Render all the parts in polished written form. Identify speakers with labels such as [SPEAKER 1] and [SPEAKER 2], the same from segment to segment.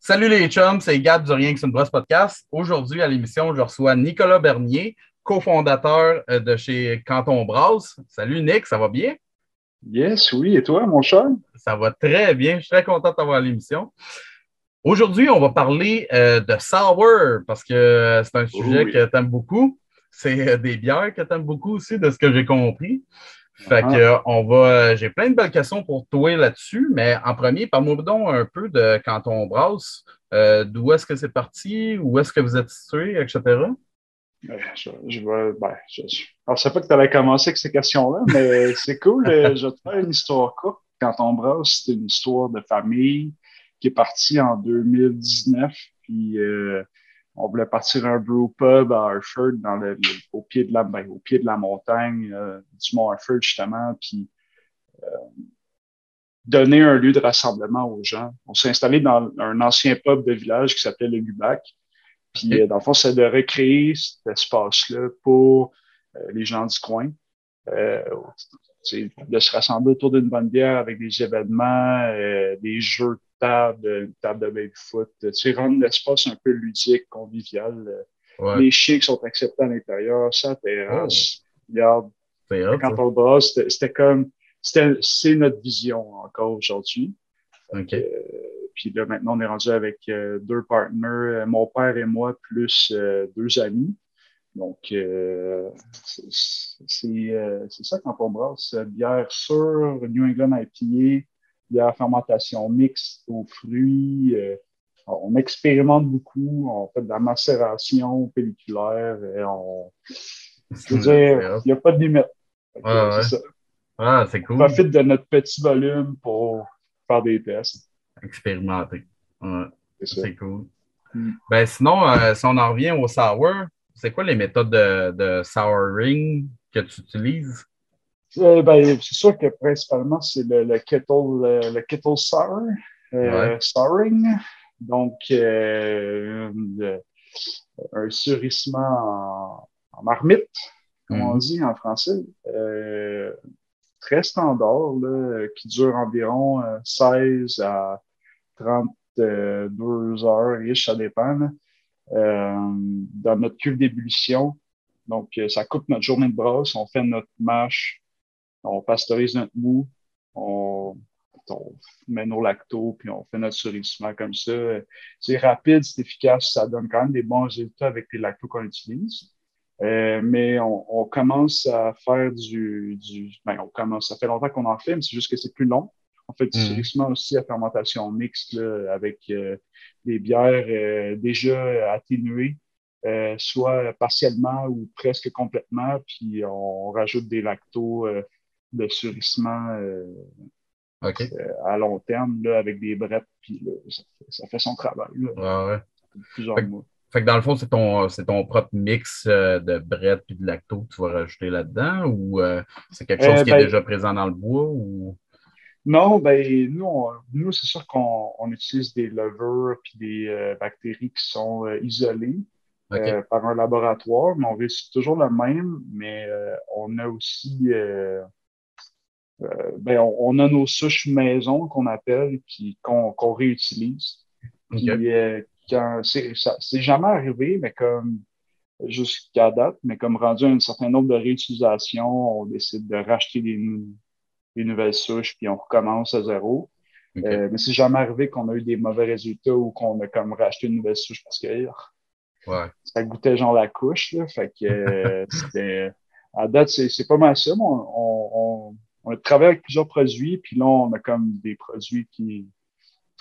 [SPEAKER 1] Salut les chums, c'est Gab du Rien que c'est une brosse podcast. Aujourd'hui, à l'émission, je reçois Nicolas Bernier, cofondateur de chez Canton Brasse. Salut Nick, ça va bien?
[SPEAKER 2] Yes, oui. Et toi, mon cher?
[SPEAKER 1] Ça va très bien, je suis très content de t'avoir à l'émission. Aujourd'hui, on va parler de sour parce que c'est un
[SPEAKER 2] Oh
[SPEAKER 1] sujet
[SPEAKER 2] oui.
[SPEAKER 1] que tu aimes beaucoup. C'est des bières que tu aimes beaucoup aussi, de ce que j'ai compris. Fait que
[SPEAKER 2] Uh-huh.
[SPEAKER 1] j'ai plein de belles questions pour toi là-dessus, mais en premier, parle-moi donc un peu de Canton Brasse. D'où est-ce que c'est parti, où est-ce que vous êtes situé, etc.
[SPEAKER 2] Alors, je sais pas que tu allais commencer avec ces questions-là, mais c'est cool. Je vais te faire une histoire courte. Quand on brasse, c'est une histoire de famille qui est partie en 2019. Puis, on voulait partir un brew pub à Harford, au pied de au pied de la montagne du mont Harford, justement. Puis, donner un lieu de rassemblement aux gens. On s'est installé dans un ancien pub de village qui s'appelait le Gubac. Puis,
[SPEAKER 1] OK.
[SPEAKER 2] dans le fond, c'est de recréer cet espace-là pour les gens du coin. Euh, de se rassembler autour d'une bonne bière avec des événements, des jeux de table, une table de baby-foot. Rendre l'espace un peu ludique, convivial.
[SPEAKER 1] Ouais.
[SPEAKER 2] Les chiens qui sont acceptés à l'intérieur, ça
[SPEAKER 1] Oh,
[SPEAKER 2] terrasse. Regarde,
[SPEAKER 1] c'est hot,
[SPEAKER 2] quand
[SPEAKER 1] ça.
[SPEAKER 2] on le brasse, c'est notre vision encore aujourd'hui.
[SPEAKER 1] OK.
[SPEAKER 2] Puis là, maintenant, on est rendu avec deux partenaires, mon père et moi, plus deux amis. Donc, c'est ça quand on brasse. Bière sûre, New England IPA, bière à fermentation mixte aux fruits. On expérimente beaucoup, on fait de la macération pelliculaire. Je veux
[SPEAKER 1] C'est
[SPEAKER 2] dire,
[SPEAKER 1] hot.
[SPEAKER 2] il n'y a pas de limite.
[SPEAKER 1] Ouais,
[SPEAKER 2] C'est
[SPEAKER 1] ouais.
[SPEAKER 2] ça.
[SPEAKER 1] Ah, c'est
[SPEAKER 2] On
[SPEAKER 1] cool.
[SPEAKER 2] profite de notre petit volume pour faire des tests.
[SPEAKER 1] Expérimenter. Ouais,
[SPEAKER 2] C'est ça.
[SPEAKER 1] c'est cool.
[SPEAKER 2] Mm.
[SPEAKER 1] Ben, sinon, si on en revient au sour, c'est quoi les méthodes de souring que tu utilises?
[SPEAKER 2] C'est sûr que principalement, c'est le kettle sour,
[SPEAKER 1] Ouais.
[SPEAKER 2] souring. Donc, un surissement en marmite, comme on
[SPEAKER 1] Mhm.
[SPEAKER 2] dit en français. Très standard, là, qui dure environ 16 à 32 heures, riche, ça dépend, là, dans notre cuve d'ébullition. Donc, ça coupe notre journée de brosse, on fait notre mash, on pasteurise notre mou, on, on met nos lactos, puis on fait notre surissement comme ça. C'est rapide, c'est efficace, ça donne quand même des bons résultats avec les lactos qu'on utilise. Mais on commence à faire on commence, ça fait longtemps qu'on en fait, mais c'est juste que c'est plus long. On fait du
[SPEAKER 1] Mhm.
[SPEAKER 2] surissement aussi à fermentation mixte là, avec des bières déjà atténuées, soit partiellement ou presque complètement, puis on rajoute des lactos de surissement
[SPEAKER 1] OK.
[SPEAKER 2] à long terme là, avec des brettes, puis là, ça fait son travail là,
[SPEAKER 1] Ouais, ouais.
[SPEAKER 2] plusieurs
[SPEAKER 1] Fait, que
[SPEAKER 2] mois.
[SPEAKER 1] fait que dans le fond, c'est ton propre mix de bret puis de lacto que tu vas rajouter là-dedans ou c'est quelque chose qui est
[SPEAKER 2] Ben,
[SPEAKER 1] déjà présent dans le bois ou.
[SPEAKER 2] non, nous c'est sûr qu'on utilise des levures puis des bactéries qui sont isolées
[SPEAKER 1] OK.
[SPEAKER 2] par un laboratoire, mais on réussit toujours le même, mais on a aussi on a nos souches maison qu'on appelle qu'on réutilise.
[SPEAKER 1] OK.
[SPEAKER 2] Puis c'est jamais arrivé, mais comme jusqu'à date, mais comme rendu à un certain nombre de réutilisations, on décide de racheter des nouvelles souches, puis on recommence à zéro.
[SPEAKER 1] OK.
[SPEAKER 2] Mais c'est jamais arrivé qu'on a eu des mauvais résultats ou qu'on a comme racheté une nouvelle souche parce que
[SPEAKER 1] Ouais.
[SPEAKER 2] ça goûtait genre la couche, là. Fait que à date, c'est pas mal ça. Mais on a travaillé avec plusieurs produits, puis là, on a comme des produits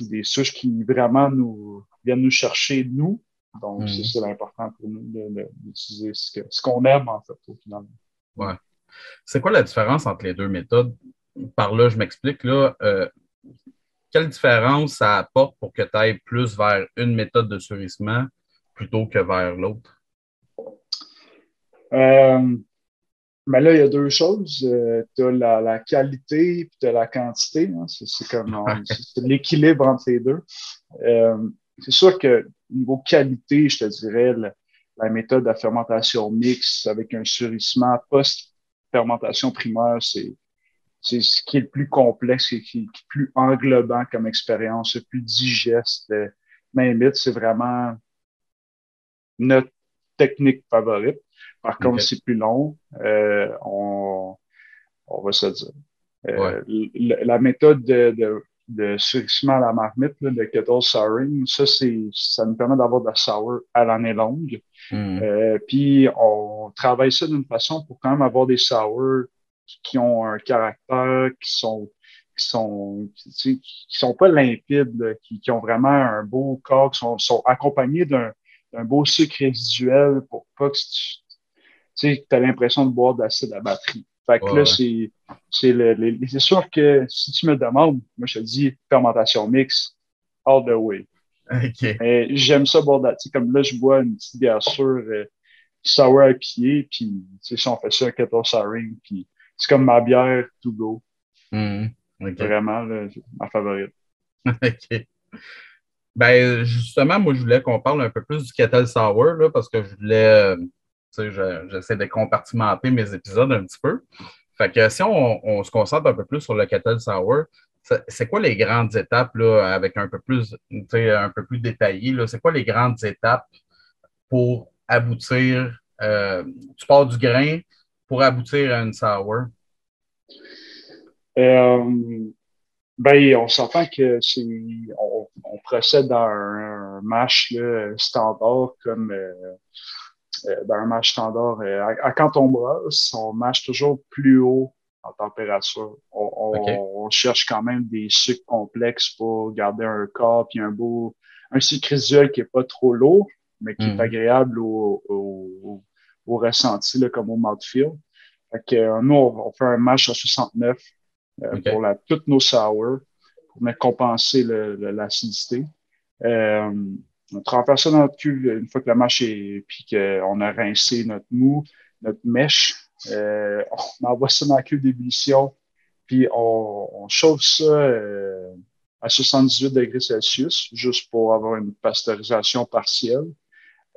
[SPEAKER 2] des souches qui vraiment viennent nous chercher, nous. Donc,
[SPEAKER 1] Mhm.
[SPEAKER 2] c'est l'important pour nous d'utiliser ce qu'on aime, en fait, au final.
[SPEAKER 1] Ouais. C'est quoi la différence entre les deux méthodes? Par là, je m'explique là. Quelle différence ça apporte pour que tu ailles plus vers une méthode de surissement plutôt que vers l'autre?
[SPEAKER 2] Euh, Mais là, il y a deux choses. Tu as la qualité et tu as la quantité, hein. C'est l'équilibre entre les deux. C'est sûr que niveau qualité, je te dirais, la méthode de fermentation mixte avec un surissement post-fermentation primaire, c'est ce qui est le plus complexe et qui est le plus englobant comme expérience, le plus digeste. main mythe, c'est vraiment notre technique favorite. Par contre,
[SPEAKER 1] OK.
[SPEAKER 2] c'est plus long. On va se dire.
[SPEAKER 1] Ouais.
[SPEAKER 2] La méthode de surissement à la marmite, là, de kettle souring, ça nous permet d'avoir de la sour à l'année longue.
[SPEAKER 1] Mhm.
[SPEAKER 2] Puis on travaille ça d'une façon pour quand même avoir des sours qui ont un caractère, qui sont pas limpides, là, qui ont vraiment un beau corps, sont accompagnés d'un beau sucre résiduel pour pas que tu as l'impression de boire de l'acide à batterie. Fait
[SPEAKER 1] Ouais,
[SPEAKER 2] que là,
[SPEAKER 1] ouais.
[SPEAKER 2] c'est sûr que si tu me demandes, moi, je te dis fermentation mixte, all the way.
[SPEAKER 1] OK.
[SPEAKER 2] Mais j'aime ça boire de la, tu sais, comme là, je bois une petite bière sûre, sour à pied, puis tu sais, si on fait ça, kettle souring, puis c'est comme ma bière to go.
[SPEAKER 1] Mhm. OK.
[SPEAKER 2] Vraiment, là, c'est ma favorite.
[SPEAKER 1] OK. Ben, justement, moi, je voulais qu'on parle un peu plus du Kettle Sour, là, parce que je voulais, tu sais, j'essaie de compartimenter mes épisodes un petit peu. Fait que si on se concentre un peu plus sur le Kettle Sour, c'est quoi les grandes étapes, là, avec un peu plus, tu sais, un peu plus détaillé, là, c'est quoi les grandes étapes pour aboutir, tu pars du grain pour aboutir à une sour?
[SPEAKER 2] Euh, Ben, on s'entend que on procède dans un mash là, standard comme dans un mash standard. Quand on brosse, on mâche toujours plus haut en température.
[SPEAKER 1] OK.
[SPEAKER 2] On cherche quand même des sucres complexes pour garder un corps puis un sucre résiduel qui est pas trop lourd, mais qui est
[SPEAKER 1] Mhm.
[SPEAKER 2] agréable au ressenti, là, comme au mouthfeel. Fait que, nous, on fait un mash à 69 pour
[SPEAKER 1] OK.
[SPEAKER 2] toutes nos sours pour venir compenser l'acidité. Euh, on transfère ça dans notre cuve une fois que la mâche est, puis qu'on a rincé notre mou, notre mèche. On envoie ça dans la cuve d'ébullition, puis on chauffe ça à 78 degrés Celsius, juste pour avoir une pasteurisation partielle.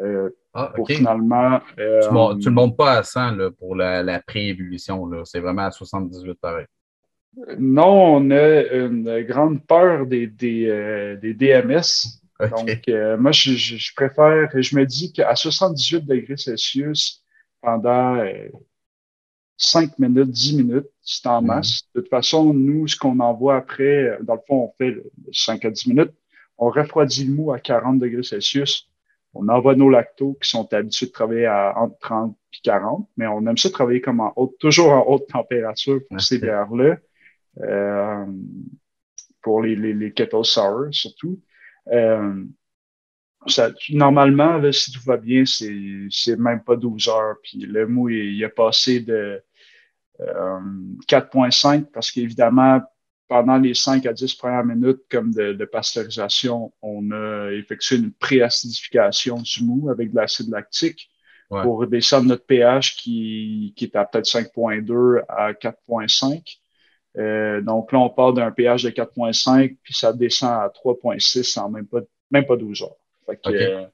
[SPEAKER 2] Euh,
[SPEAKER 1] Ah,
[SPEAKER 2] pour
[SPEAKER 1] OK.
[SPEAKER 2] finalement,
[SPEAKER 1] Tu le montes pas à 100 là, pour la pré-ébullition, là. C'est vraiment à 78 pareil.
[SPEAKER 2] non, on a une grande peur des DMS. Donc,
[SPEAKER 1] OK.
[SPEAKER 2] moi, je préfère, je me dis qu'à 78 degrés Celsius, pendant 5 minutes, 10 minutes, c'est en
[SPEAKER 1] Mhm.
[SPEAKER 2] masse. De toute façon, nous, ce qu'on envoie après, dans le fond, on fait 5 à 10 minutes, on refroidit le mou à 40 degrés Celsius. On envoie nos lactos qui sont habitués de travailler entre 30 et 40, mais on aime ça travailler comme toujours en haute température pour ces
[SPEAKER 1] OK.
[SPEAKER 2] bières-là. Euh, pour les kettle sour surtout. Euh, Normalement, là, si tout va bien, c'est même pas 12 heures. Puis le mou, il a passé de 4,5 parce qu'évidemment, pendant les 5 à 10 premières minutes comme de pasteurisation, on a effectué une préacidification du mou avec de l'acide lactique
[SPEAKER 1] Ouais.
[SPEAKER 2] pour descendre notre pH qui est à peut-être 5,2 à 4,5. Donc là, on part d'un pH de 4,5, puis ça descend à 3,6 en même pas 12 heures. Fait que,
[SPEAKER 1] OK.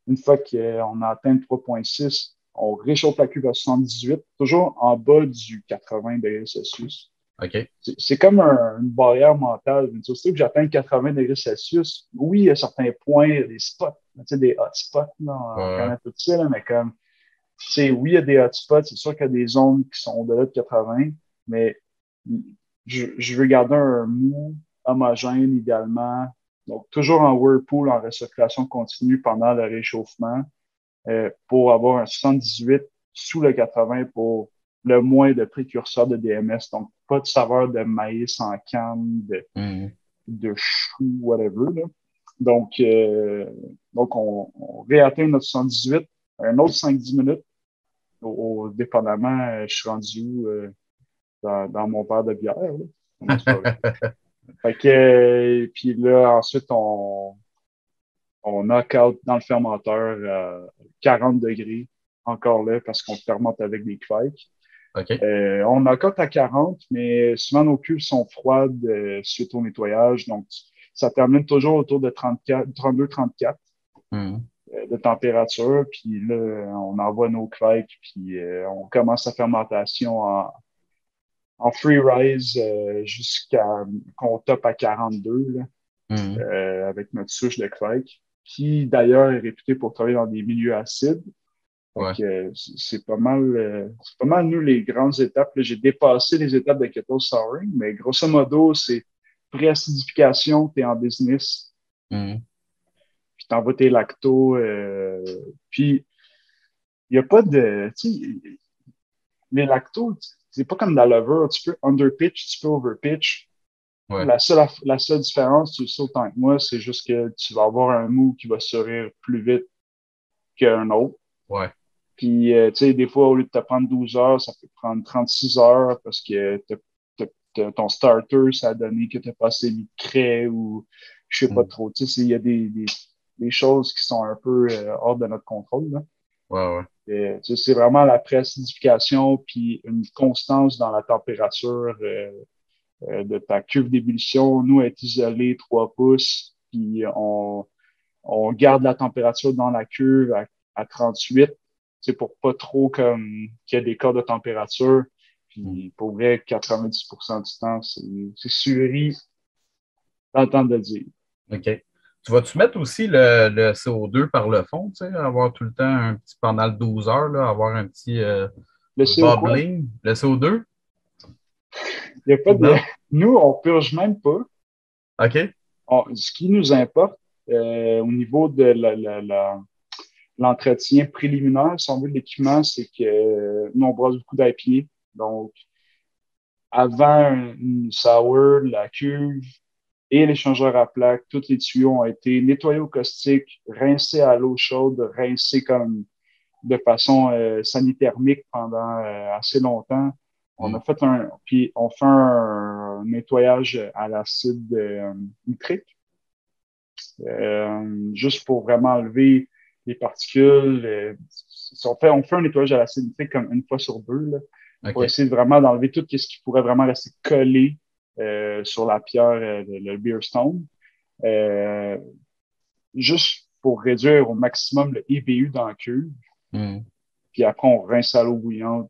[SPEAKER 2] une fois qu'on a atteint 3,6, on réchauffe la cuve à 78, toujours en bas du 80 degrés Celsius.
[SPEAKER 1] OK.
[SPEAKER 2] C'est comme une barrière mentale. Tu sais que j'atteins 80 degrés Celsius, oui, à certains points, il y a des spots, tu sais, des hotspots, là, on
[SPEAKER 1] Ouais.
[SPEAKER 2] connaît tout ça, là, mais comme, tu sais, oui, il y a des hotspots, c'est sûr qu'il y a des zones qui sont au-delà de 80, mais je veux garder un mou homogène idéalement. Donc, toujours en whirlpool, en recirculation continue pendant le réchauffement pour avoir un 78 sous le 80 pour le moins de précurseurs de DMS. Donc, pas de saveur de maïs en canne,
[SPEAKER 1] Mhm.
[SPEAKER 2] de chou, whatever. Là. Donc, on réatteint notre 78, un autre 5-10 minutes, dépendamment, je suis rendu où dans mon verre de bière. Là. Non, c'est pas vrai. Fait que, puis là, ensuite, on knock out dans le fermenteur à 40 degrés, encore là, parce qu'on fermente avec des kveiks.
[SPEAKER 1] OK.
[SPEAKER 2] On knock out à 40, mais souvent nos cuves sont froides suite au nettoyage, donc ça termine toujours autour de 34, 32-34
[SPEAKER 1] Mhm.
[SPEAKER 2] de température, puis là, on envoie nos kveiks, puis on commence la fermentation en free rise jusqu'à qu'on top à 42. Là.
[SPEAKER 1] Mhm.
[SPEAKER 2] avec notre souche de Craig, qui d'ailleurs est réputée pour travailler dans des milieux acides. Fait
[SPEAKER 1] Ouais.
[SPEAKER 2] que, c'est pas mal, nous, les grandes étapes. Là, j'ai dépassé les étapes de keto souring, mais grosso modo, c'est pré-acidification, tu es en business,
[SPEAKER 1] Mhm.
[SPEAKER 2] puis tu envoies tes lactos, puis il n'y a pas de, tu sais, les lactos, c'est pas comme dans la levure, tu peux underpitch, tu peux overpitch.
[SPEAKER 1] Ouais.
[SPEAKER 2] La seule différence, tu le sais autant que moi, c'est juste que tu vas avoir un mou qui va sourire plus vite qu'un autre.
[SPEAKER 1] Ouais.
[SPEAKER 2] Puis, tu sais, des fois, au lieu de te prendre 12 heures, ça peut te prendre 36 heures parce que ton starter, ça a donné que tu as passé mis de craie ou je sais pas
[SPEAKER 1] Mhm.
[SPEAKER 2] trop. Tu sais, il y a des choses qui sont un peu hors de notre contrôle, là.
[SPEAKER 1] Ouais, ouais.
[SPEAKER 2] Tu sais, c'est vraiment la préacidification puis une constance dans la température de ta cuve d'ébullition. Nous, est isolé 3 pouces, puis on garde la température dans la cuve à 38, c'est pour pas trop comme qu'il y ait des cas de température.
[SPEAKER 1] Mhm.
[SPEAKER 2] Puis pour vrai, 90% du temps, c'est suri, dans le temps de le dire.
[SPEAKER 1] OK. Tu vas-tu mettre aussi le CO2 par le fond, tu sais, avoir tout le temps un petit, pendant le 12 heures, là, avoir un petit
[SPEAKER 2] Le CO quoi?
[SPEAKER 1] bubbling, le CO2?
[SPEAKER 2] Il y a pas de.
[SPEAKER 1] Non?
[SPEAKER 2] Nous, on purge même pas.
[SPEAKER 1] OK.
[SPEAKER 2] Ce qui nous importe au niveau de l'entretien préliminaire, si on veut, de l'équipement, c'est que nous, on brasse beaucoup d'IPA. Donc, avant une sour, la cuve et l'échangeur à plaques, tous les tuyaux ont été nettoyés au caustique, rincés à l'eau chaude, rincés comme de façon sanithermique pendant assez longtemps.
[SPEAKER 1] Mhm.
[SPEAKER 2] Puis on fait un nettoyage à l'acide nitrique, juste pour vraiment enlever les particules. On fait un nettoyage à l'acide nitrique comme une fois sur deux, là, pour
[SPEAKER 1] OK.
[SPEAKER 2] essayer vraiment d'enlever tout ce qui pourrait vraiment rester collé sur la pierre, le beer stone. Euh, Juste pour réduire au maximum le EBU dans le cuve.
[SPEAKER 1] Mhm.
[SPEAKER 2] Puis après, on rince à l'eau bouillante.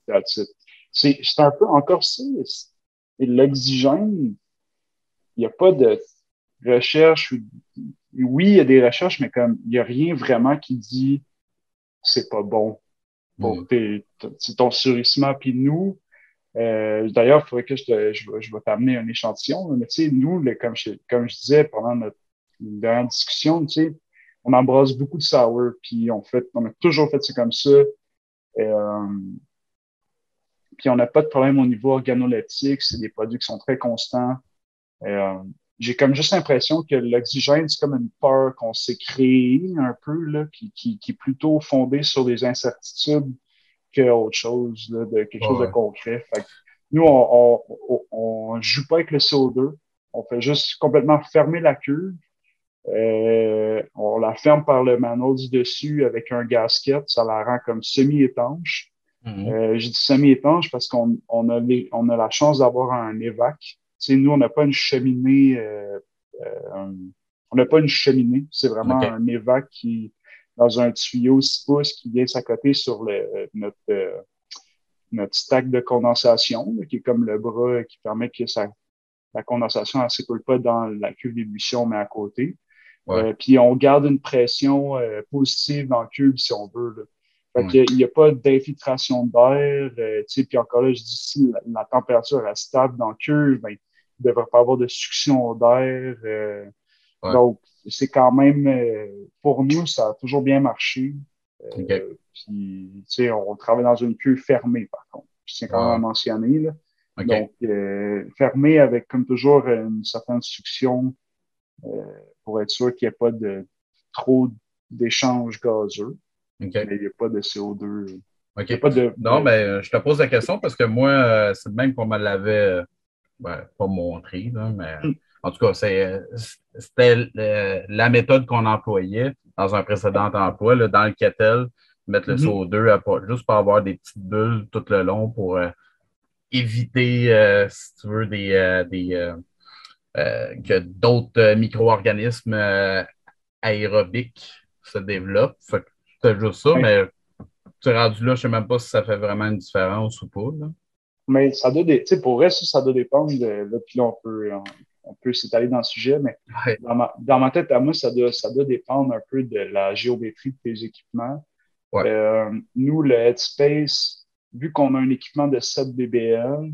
[SPEAKER 2] That's it. C'est un peu encore ça. L'oxygène, il n'y a pas de recherche. Oui, il y a des recherches, mais comme il n'y a rien vraiment qui dit c'est pas bon pour
[SPEAKER 1] Mhm.
[SPEAKER 2] ton surissement. Puis nous, d'ailleurs, il faudrait que je vais t'amener un échantillon. Mais tu sais, nous, comme je disais pendant notre dernière discussion, tu sais, on embrasse beaucoup de sour, puis on a toujours fait ça comme ça. Euh, Puis on n'a pas de problème au niveau organoleptique, c'est des produits qui sont très constants. Euh, j'ai comme juste l'impression que l'oxygène, c'est comme une peur qu'on s'est créée un peu, là, qui est plutôt fondée sur des incertitudes qu'autre chose, là, de quelque
[SPEAKER 1] Ouais,
[SPEAKER 2] chose de
[SPEAKER 1] ouais.
[SPEAKER 2] concret. Fait que nous, on joue pas avec le CO2. On fait juste complètement fermer la cuve. On la ferme par le manneau du dessus avec un gasket. Ça la rend comme semi-étanche.
[SPEAKER 1] Mhm.
[SPEAKER 2] Je dis semi-étanche parce on a la chance d'avoir un évac. Tu sais, nous, on n'a pas une cheminée. On n'a pas une cheminée. C'est vraiment
[SPEAKER 1] OK.
[SPEAKER 2] un évac qui, dans un tuyau 6 pouces, qui vient s'accoter sur notre stack de condensation, là, qui est comme le bras qui permet que la condensation ne s'écoule pas dans la cuve d'ébullition, mais à côté.
[SPEAKER 1] Ouais.
[SPEAKER 2] Puis on garde une pression positive dans le cube si on veut, là. Fait
[SPEAKER 1] Ouais.
[SPEAKER 2] qu'il n'y a pas d'infiltration d'air. Tu sais, puis encore là, je dis si la température est stable dans le cube, ben, il ne devrait pas avoir de succion d'air.
[SPEAKER 1] Ouais.
[SPEAKER 2] Donc, c'est quand même, pour nous, ça a toujours bien marché.
[SPEAKER 1] OK.
[SPEAKER 2] Puis, tu sais, on travaille dans une cuve fermée, par contre. Je tiens quand même à
[SPEAKER 1] Ouais.
[SPEAKER 2] mentionner, là.
[SPEAKER 1] OK.
[SPEAKER 2] Donc, fermée avec, comme toujours, une certaine succion pour être sûr qu'il n'y ait pas de trop d'échanges gazeux,
[SPEAKER 1] OK.
[SPEAKER 2] mais il n'y a pas de CO2. Il n'y a
[SPEAKER 1] OK.
[SPEAKER 2] pas de,
[SPEAKER 1] Non, mais je te pose la question parce que moi, c'est le même qu'on me l'avait pas montré, là, mais en tout cas, c'était la méthode qu'on employait dans un précédent emploi, là, dans le kettle, mettre le
[SPEAKER 2] Mhm.
[SPEAKER 1] CO2 juste pour avoir des petites bulles tout le long pour éviter, si tu veux, que d'autres micro-organismes aérobiques se développent. Fait que c'est juste ça,
[SPEAKER 2] Ouais.
[SPEAKER 1] mais tu es rendu là, je ne sais même pas si ça fait vraiment une différence ou pas, là.
[SPEAKER 2] Mais ça doit, tu sais, pour vrai, ça doit dépendre de, là, puis là, on peut s'étaler dans le sujet, mais
[SPEAKER 1] Ouais.
[SPEAKER 2] dans ma tête à moi, ça doit dépendre un peu de la géométrie de tes équipements.
[SPEAKER 1] Ouais.
[SPEAKER 2] Nous, le Headspace, vu qu'on a un équipement de 7 BBL,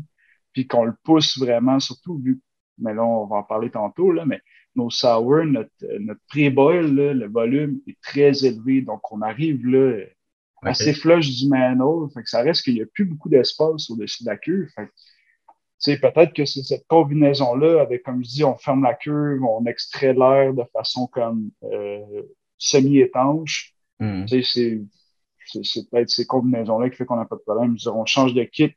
[SPEAKER 2] puis qu'on le pousse vraiment, surtout vu, mais là, on va en parler tantôt, là, mais nos sour, notre pré-boil, là, le volume est très élevé. Donc, on arrive là, assez
[SPEAKER 1] OK.
[SPEAKER 2] flush du manhole. Fait que ça reste qu'il n'y a plus beaucoup d'espace au-dessus de la cuve. Fait que, tu sais, peut-être que c'est cette combinaison-là, avec, comme je dis, on ferme la cuve, on extrait l'air de façon comme semi-étanche.
[SPEAKER 1] Mhm.
[SPEAKER 2] Tu sais, c'est peut-être ces combinaisons-là qui fait qu'on n'a pas de problème. Je veux dire, on change de kit,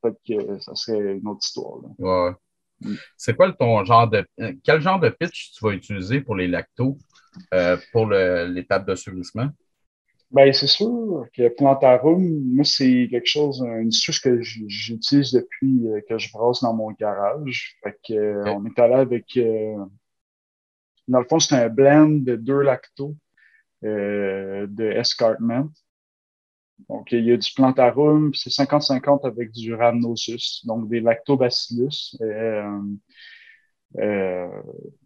[SPEAKER 2] peut-être que ça serait une autre histoire. Là.
[SPEAKER 1] Ouais.
[SPEAKER 2] Mm.
[SPEAKER 1] C'est quoi ton genre de quel genre de pitch tu vas utiliser pour les lactos pour l'étape de surgissement?
[SPEAKER 2] Ben, c'est sûr que Plantarum, moi, c'est quelque chose, une souche que j'utilise depuis que je brasse dans mon garage. Fait que,
[SPEAKER 1] OK.
[SPEAKER 2] on est allé avec, dans le fond, c'est un blend de 2 lactos de Escarpment. Donc, il y a du Plantarum, puis c'est 50-50 avec du Rhamnosus, donc des lactobacillus. Euh,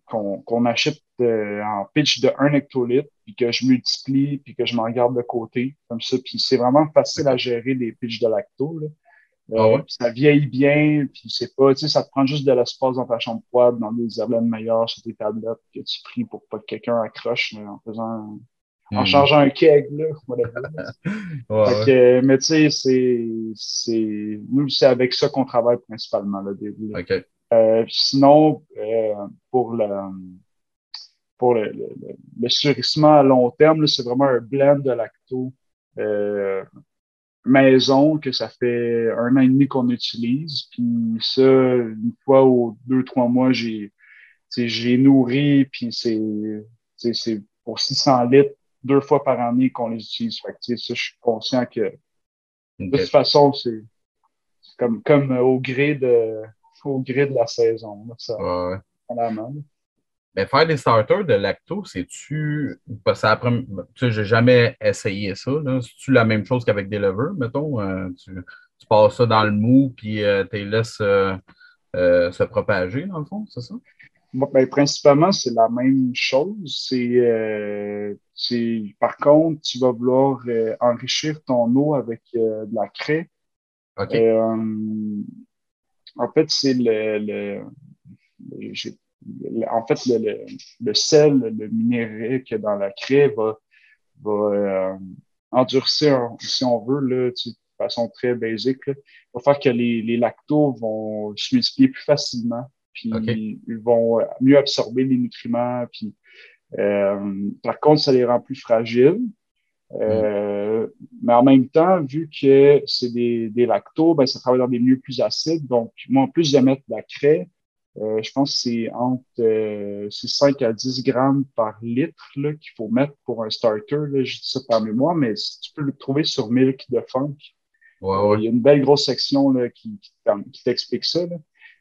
[SPEAKER 2] qu'on achète en pitch de 1 hectolitre, puis que je multiplie, puis que je m'en garde de côté, comme ça. Puis c'est vraiment facile à
[SPEAKER 1] OK.
[SPEAKER 2] gérer des pitchs de lacto. Là.
[SPEAKER 1] Ah ouais?
[SPEAKER 2] Puis ça vieillit bien, puis c'est pas, tu sais, ça te prend juste de l'espace dans ta chambre froide, dans des Erlen meilleures sur tes tablettes que tu pries pour pas que quelqu'un accroche là, en
[SPEAKER 1] Mhm.
[SPEAKER 2] changeant un keg, là, whatever. Fait
[SPEAKER 1] Ouais,
[SPEAKER 2] que, mais tu sais, nous, c'est avec ça qu'on travaille principalement, là,
[SPEAKER 1] ouais. OK.
[SPEAKER 2] sinon, pour le surissement à long terme, là, c'est vraiment un blend de lacto euh, maison que ça fait 1 an et demi qu'on utilise. Puis ça, une fois ou 2, 3 mois, j'ai nourri, puis c'est pour 600 litres 2 fois par année qu'on les utilise. Fait que, ça, je suis conscient que de toute
[SPEAKER 1] OK.
[SPEAKER 2] façon, c'est comme au gré de la saison. Là, ça,
[SPEAKER 1] Ouais, ouais.
[SPEAKER 2] à la main.
[SPEAKER 1] Mais faire des starters de lacto, c'est-tu. Parce que tu sais, j'ai jamais essayé ça, là. C'est-tu la même chose qu'avec des levures, mettons? Tu passes ça dans le mou, puis tu les laisses se propager, dans le fond, c'est ça?
[SPEAKER 2] Bon, ben, principalement, c'est la même chose. Par contre, tu vas vouloir enrichir ton eau avec de la craie.
[SPEAKER 1] OK.
[SPEAKER 2] Euh, en fait, c'est en fait, le sel, le minerai qu'il y a dans la craie va endurcir, si on veut, là, de façon très basique, là, va faire que les lactos vont se multiplier plus facilement,
[SPEAKER 1] OK.
[SPEAKER 2] puis ils vont mieux absorber les nutriments, puis par contre, ça les rend plus fragiles.
[SPEAKER 1] Hmm.
[SPEAKER 2] Euh, mais en même temps, vu que c'est des lactos, ben, ça travaille dans des milieux plus acides. Donc, moi, en plus de mettre de la craie, je pense que c'est 5 à 10 grammes par litre là, qu'il faut mettre pour un starter. Là, je dis ça par mémoire, mais si tu peux le trouver sur Milk de Funk.
[SPEAKER 1] Ouais, ouais.
[SPEAKER 2] Il y a une belle grosse section là, qui t'explique ça. Là.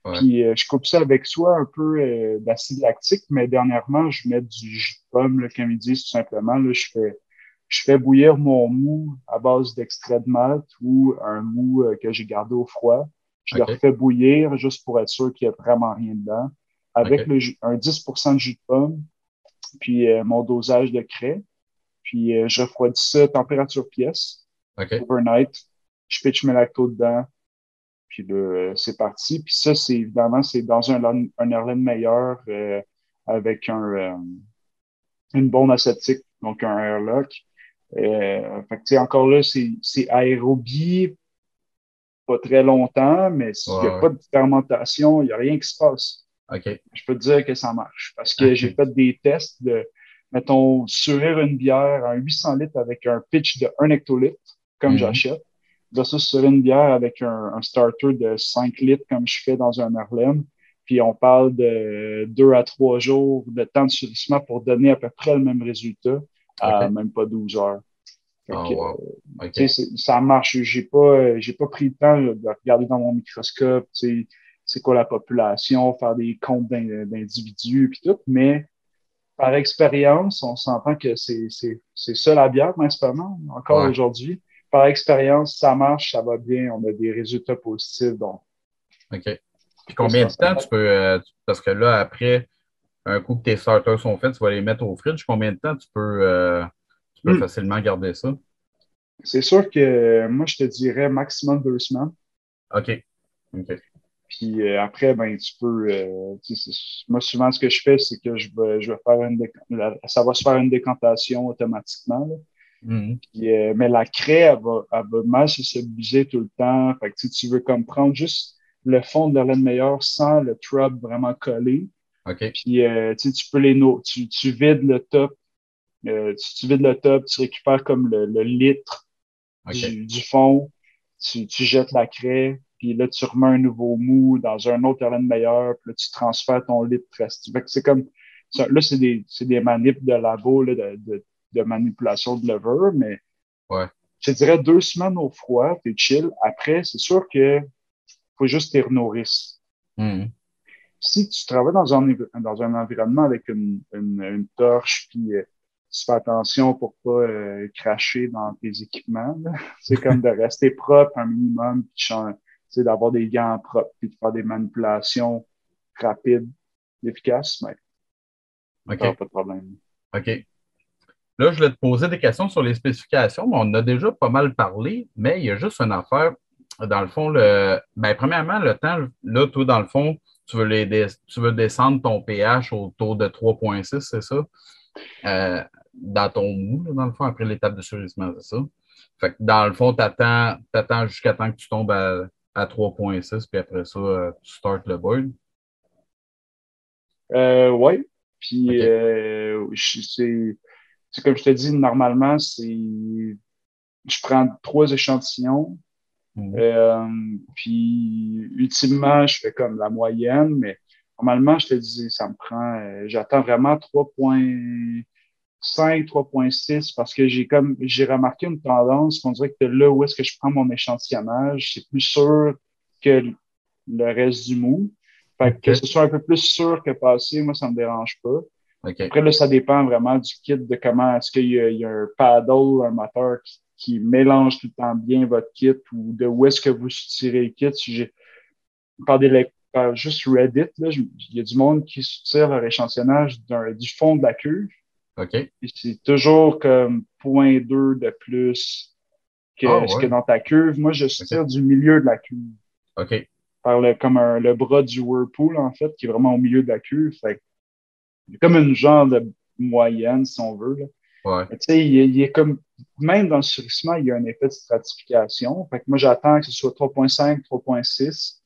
[SPEAKER 1] Ouais.
[SPEAKER 2] Puis je coupe ça avec soit un peu d'acide lactique, mais dernièrement, je mets du jus de pomme, là, comme ils disent tout simplement. Là, je fais bouillir mon mou à base d'extrait de malt ou un mou que j'ai gardé au froid. Je le
[SPEAKER 1] OK.
[SPEAKER 2] refais bouillir juste pour être sûr qu'il n'y a vraiment rien dedans. Avec
[SPEAKER 1] OK.
[SPEAKER 2] un 10% de jus de pomme, puis mon dosage de craie. Puis je refroidis ça température pièce,
[SPEAKER 1] OK.
[SPEAKER 2] overnight. Je pitch mes lactos dedans, puis là, c'est parti. Puis ça, c'est évidemment, c'est dans un Erlen meilleur avec une bombe aseptique, donc un airlock. Fait que, tu sais, encore là, c'est aérobie, pas très longtemps, mais
[SPEAKER 1] Ouais,
[SPEAKER 2] s'il n'y a
[SPEAKER 1] ouais.
[SPEAKER 2] pas de fermentation, il n'y a rien qui se passe.
[SPEAKER 1] OK.
[SPEAKER 2] Je peux te dire que ça marche. Parce que j'ai
[SPEAKER 1] OK.
[SPEAKER 2] fait des tests de, mettons, surir une bière en 800 litres avec un pitch de 1 hectolitre, comme
[SPEAKER 1] Mhm.
[SPEAKER 2] j'achète, versus surir une bière avec un starter de 5 litres, comme je fais dans un Harlem. Puis on parle de 2 à 3 jours de temps de surissement pour donner à peu près le même résultat à
[SPEAKER 1] OK.
[SPEAKER 2] même pas 12 heures. Fait
[SPEAKER 1] Oh,
[SPEAKER 2] que,
[SPEAKER 1] wow.
[SPEAKER 2] tu
[SPEAKER 1] OK.
[SPEAKER 2] sais, ça marche. J'ai pas pris le temps là, de regarder dans mon microscope, tu sais, c'est quoi la population, faire des comptes d'individus puis tout, mais par expérience, on s'entend que c'est ça la bière principalement, encore
[SPEAKER 1] Ouais.
[SPEAKER 2] aujourd'hui. Par expérience, ça marche, ça va bien, on a des résultats positifs, donc
[SPEAKER 1] OK. Puis combien de temps tu peux, parce que là, après, un coup que tes starters sont faits, tu vas les mettre au fridge, combien de temps tu peux
[SPEAKER 2] Hmm.
[SPEAKER 1] facilement garder ça?
[SPEAKER 2] C'est sûr que moi, je te dirais maximum 2 semaines.
[SPEAKER 1] OK. OK.
[SPEAKER 2] Puis après, ben, tu peux. Moi, souvent, ce que je fais, c'est que je vais faire ça va se faire une décantation automatiquement. Là.
[SPEAKER 1] Mhm.
[SPEAKER 2] Puis, mais la craie, elle va mal se stabiliser tout le temps. Fait que tu veux comme prendre juste le fond de la laine meilleure sans le trub vraiment collé.
[SPEAKER 1] OK.
[SPEAKER 2] Puis tu peux tu vides le top. Tu vides le top, tu récupères comme le litre
[SPEAKER 1] OK.
[SPEAKER 2] du fond, tu jettes la craie, puis là, tu remets un nouveau mou dans un autre laine meilleur, puis là, tu transfères ton litre reste. Fait que c'est comme, là, c'est des manips de labo, là, de manipulation de lever, mais
[SPEAKER 1] Ouais.
[SPEAKER 2] je te dirais 2 semaines au froid, t'es chill. Après, c'est sûr que faut juste t'y renourrir.
[SPEAKER 1] Mhm.
[SPEAKER 2] Si tu travailles dans un environnement avec une torche, puis tu fais attention pour pas cracher dans tes équipements, là. C'est comme de rester propre un minimum, puis d'avoir des gants propres, puis de faire des manipulations rapides, efficaces, mais t'auras
[SPEAKER 1] OK.
[SPEAKER 2] pas de problème.
[SPEAKER 1] OK. Là, je vais te poser des questions sur les spécifications, mais on en a déjà pas mal parlé, mais il y a juste une affaire. Dans le fond, premièrement, le temps, là, toi, dans le fond, tu veux descendre ton pH autour de 3,6, c'est ça? Dans ton mou, là, dans le fond, après l'étape de surgissement, c'est ça? Fait que dans le fond, tu attends jusqu'à temps que tu tombes à 3,6, puis après ça, tu startes le board.
[SPEAKER 2] Ouais, puis
[SPEAKER 1] OK.
[SPEAKER 2] c'est comme je te dis, normalement, je prends 3 échantillons.
[SPEAKER 1] Mhm.
[SPEAKER 2] Euh, Puis, ultimement, je fais comme la moyenne, mais normalement, je te dis, ça me prend, j'attends vraiment 3,5, 3,6 parce que j'ai remarqué une tendance qu'on dirait que là où est-ce que je prends mon échantillonnage, c'est plus sûr que le reste du mou. Fait que
[SPEAKER 1] OK.
[SPEAKER 2] ce soit un peu plus sûr que passé, moi, ça me dérange pas.
[SPEAKER 1] OK.
[SPEAKER 2] Après, là, ça dépend vraiment du kit, de comment est-ce qu'il y a un paddle, un moteur qui mélange tout le temps bien votre kit ou de où est-ce que vous tirez le kit. Si par juste Reddit, là, il y a du monde qui soutire leur échantillonnage du fond de la cuve.
[SPEAKER 1] OK.
[SPEAKER 2] Et c'est toujours comme 0,2 de plus
[SPEAKER 1] Ah
[SPEAKER 2] que ce que
[SPEAKER 1] ouais.
[SPEAKER 2] dans ta cuve. Moi, je
[SPEAKER 1] OK.
[SPEAKER 2] soutire du milieu de la cuve.
[SPEAKER 1] OK.
[SPEAKER 2] Comme le bras du whirlpool, en fait, qui est vraiment au milieu de la cuve. Fait que c'est comme une genre de moyenne, si on veut, là.
[SPEAKER 1] Ouais.
[SPEAKER 2] Mais tu sais, il est comme, même dans le surgissement, il y a un effet de stratification. Fait que moi, j'attends que ce soit 3,5, 3,6.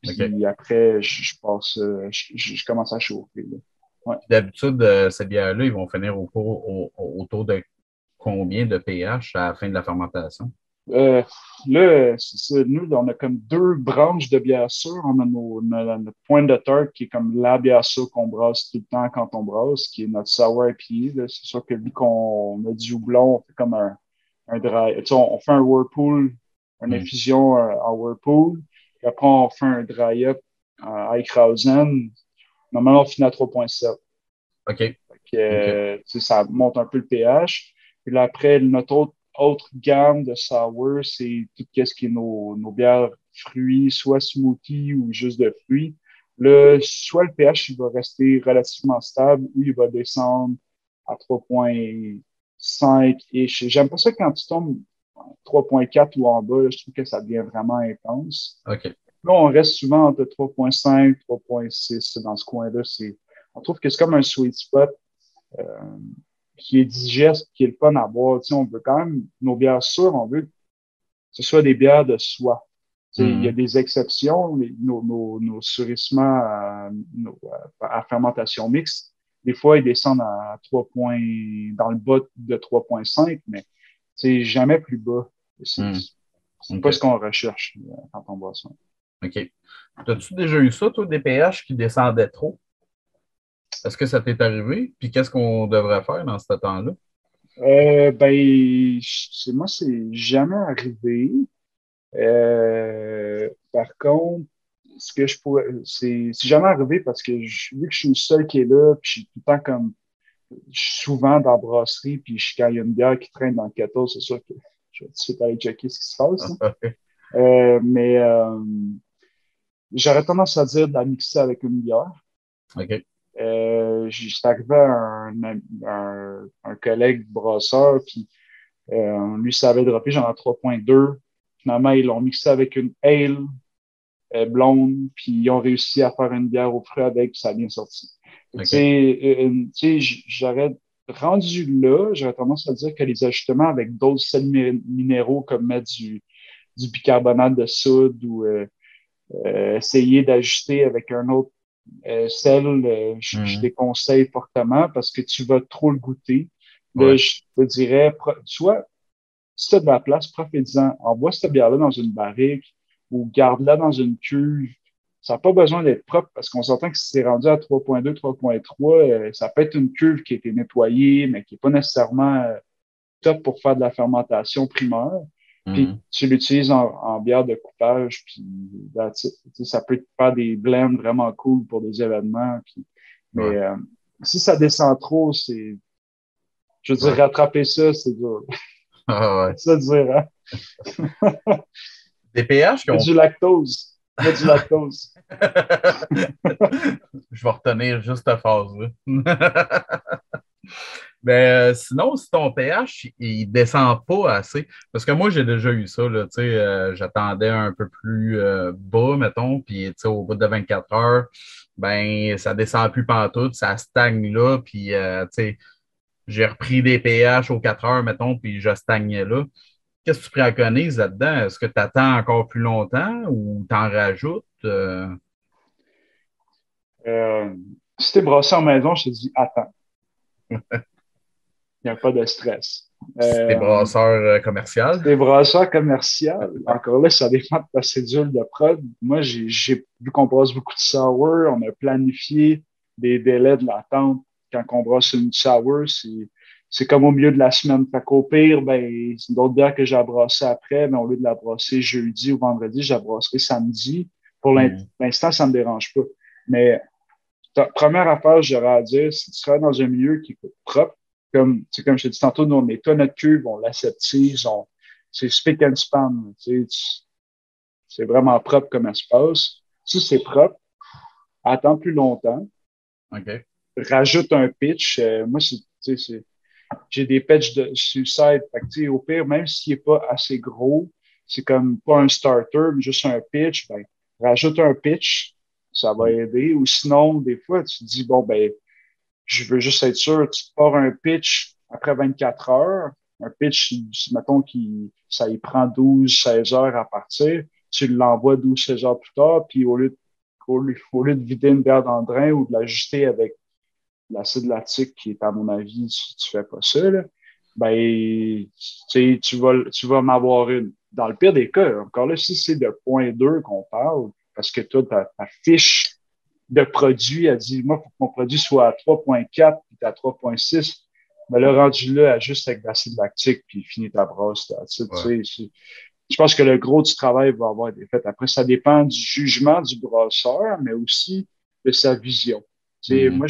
[SPEAKER 1] OK.
[SPEAKER 2] Puis après, je passe, je commence à chauffer, là. Ouais.
[SPEAKER 1] D'habitude, ces bières-là, ils vont finir autour de combien de pH à la fin de la fermentation?
[SPEAKER 2] Euh, Là, c'est ça. Nous, on a comme 2 branches de bière sûre. On a notre point de tarte qui est comme la bière sûre qu'on brasse tout le temps quand on brasse, qui est notre sour IPA, là. C'est sûr que vu qu'on a du houblon, on fait comme un dry. Tu sais, on fait un whirlpool, une
[SPEAKER 1] Hmm.
[SPEAKER 2] infusion en whirlpool. Puis après, on fait un dry up en Eichhausen. Normalement, on finit à 3,7.
[SPEAKER 1] OK. OK.
[SPEAKER 2] Tu sais, ça monte un peu le pH. Puis là, après, notre autre gamme de sour, c'est tout ce qui est nos bières fruits, soit smoothie ou juste de fruits. Là, soit le pH il va rester relativement stable ou il va descendre à 3,5. Et j'aime pas ça quand tu tombes à 3,4 ou en bas, là, je trouve que ça devient vraiment intense.
[SPEAKER 1] OK.
[SPEAKER 2] Là, on reste souvent entre 3,5 3,6 dans ce coin-là. On trouve que c'est comme un sweet spot euh, qui est digeste, qui est le fun à boire. Tu sais, on veut quand même, nos bières sûres, on veut que ce soit des bières de soie. Tu sais, il y a
[SPEAKER 1] Mhm.
[SPEAKER 2] des exceptions, nos surissements à fermentation mixte, des fois, ils descendent à 3 points, dans le bas de 3,5, mais c'est jamais plus bas. C'est
[SPEAKER 1] Mhm.
[SPEAKER 2] c'est pas ce
[SPEAKER 1] OK.
[SPEAKER 2] qu'on recherche quand on boit ça.
[SPEAKER 1] OK. As-tu déjà eu ça, toi, des pH qui descendaient trop? Est-ce que ça t'est arrivé? Puis qu'est-ce qu'on devrait faire dans ce temps-là?
[SPEAKER 2] Ben, moi, c'est jamais arrivé. Par contre, ce que je pourrais, c'est jamais arrivé parce que vu que je suis le seul qui est là, puis je suis tout le temps comme, je suis souvent dans la brasserie, puis quand il y a une bière qui traîne dans le 14, c'est sûr que je vais tout de suite aller checker ce qui se passe, hein. Mais j'aurais tendance à dire de la mixer avec une bière.
[SPEAKER 1] OK.
[SPEAKER 2] J'étais arrivé à un collègue brasseur, puis lui, ça avait droppé genre à 3,2. Finalement, ils l'ont mixé avec une ale blonde, puis ils ont réussi à faire une bière au fruit avec, puis ça a bien sorti. Tu
[SPEAKER 1] OK.
[SPEAKER 2] sais, j'aurais rendu là, j'aurais tendance à dire que les ajustements avec d'autres sels minéraux, comme mettre du bicarbonate de soude ou essayer d'ajuster avec un autre sel, je déconseille fortement parce que tu vas trop le goûter. Là,
[SPEAKER 1] Ouais.
[SPEAKER 2] je te dirais, soit si tu as de la place, profite-en. Envoie cette bière-là dans une barrique ou garde-la dans une cuve. Ça n'a pas besoin d'être propre parce qu'on s'entend que si c'est rendu à 3,2, 3,3, ça peut être une cuve qui a été nettoyée, mais qui n'est pas nécessairement top pour faire de la fermentation primaire. Puis
[SPEAKER 1] Mhm.
[SPEAKER 2] tu l'utilises en bière de coupage, puis ça peut te faire des blends vraiment cool pour des événements. Puis, mais
[SPEAKER 1] Ouais.
[SPEAKER 2] si ça descend trop, je veux dire,
[SPEAKER 1] Ouais.
[SPEAKER 2] rattraper ça, c'est dur.
[SPEAKER 1] Ah, ouais.
[SPEAKER 2] C'est ça dire, hein?
[SPEAKER 1] Des pH qui
[SPEAKER 2] Il y a
[SPEAKER 1] ont.
[SPEAKER 2] du lactose. Il y a du lactose.
[SPEAKER 1] Je vais retenir juste ta phrase-là. Ben, sinon, si ton pH, il descend pas assez, parce que moi, j'ai déjà eu ça, là, tu sais, j'attendais un peu plus bas, mettons, puis tu sais, au bout de 24 heures, ben, ça descend plus pantoute, ça stagne là, puis tu sais, j'ai repris des pH aux 4 heures, mettons, puis je stagnais là. Qu'est-ce que tu préconises là-dedans? Est-ce que tu attends encore plus longtemps ou t'en rajoutes?
[SPEAKER 2] Euh, Si t'es brassé en maison, je te dis attends. Il n'y a pas de stress.
[SPEAKER 1] Si t'es
[SPEAKER 2] Euh,
[SPEAKER 1] brasseur commercial?
[SPEAKER 2] Si t'es brasseur commercial, encore là, ça dépend de ta cédule de prod. Moi, j'ai vu qu'on brasse beaucoup de sour, on a planifié des délais de l'attente. Quand on brasse une sour, c'est comme au milieu de la semaine. Fait qu'au pire, ben, c'est une autre bière que j'ai brassée après, mais au lieu de la brasser jeudi ou vendredi, je la brasserai samedi. Pour
[SPEAKER 1] Hmm.
[SPEAKER 2] l'instant, ça ne me dérange pas. Mais première affaire, j'aurais à dire, si tu travailles dans un milieu qui est propre, comme je t'ai dit tantôt, nous, on nettoie notre cuve, on l'aseptise, c'est spick and span. C'est vraiment propre comme espace. Si c'est propre, attends plus longtemps,
[SPEAKER 1] OK.
[SPEAKER 2] rajoute un pitch. Moi, j'ai des pitchs de suicide. Fait que, au pire, même s'il n'est pas assez gros, c'est comme pas un starter, mais juste un pitch, ben, rajoute un pitch, ça va
[SPEAKER 1] Hmm.
[SPEAKER 2] aider. Ou sinon, des fois, tu te dis, bon, ben, je veux juste être sûr, tu te pars un pitch après 24 heures, un pitch, mettons, ça y prend 12-16 heures à partir, tu l'envoies 12-16 heures plus tard, puis au lieu de vider une bière dans le drain ou de l'ajuster avec l'acide lactique, qui est, à mon avis, si tu fais pas ça, là, ben, tu vas en avoir une. Dans le pire des cas, encore là, si c'est de 0,2 qu'on parle, parce que toi, ta fiche de produit, elle dit, moi, il faut que mon produit soit à 3,4 puis à 3,6. Mais le rendu là, juste avec de l'acide lactique, puis finis ta brosse.
[SPEAKER 1] Ouais.
[SPEAKER 2] Je pense que le gros du travail va avoir été fait. Après, ça dépend du jugement du brasseur, mais aussi de sa vision.
[SPEAKER 1] Mhm.
[SPEAKER 2] Moi,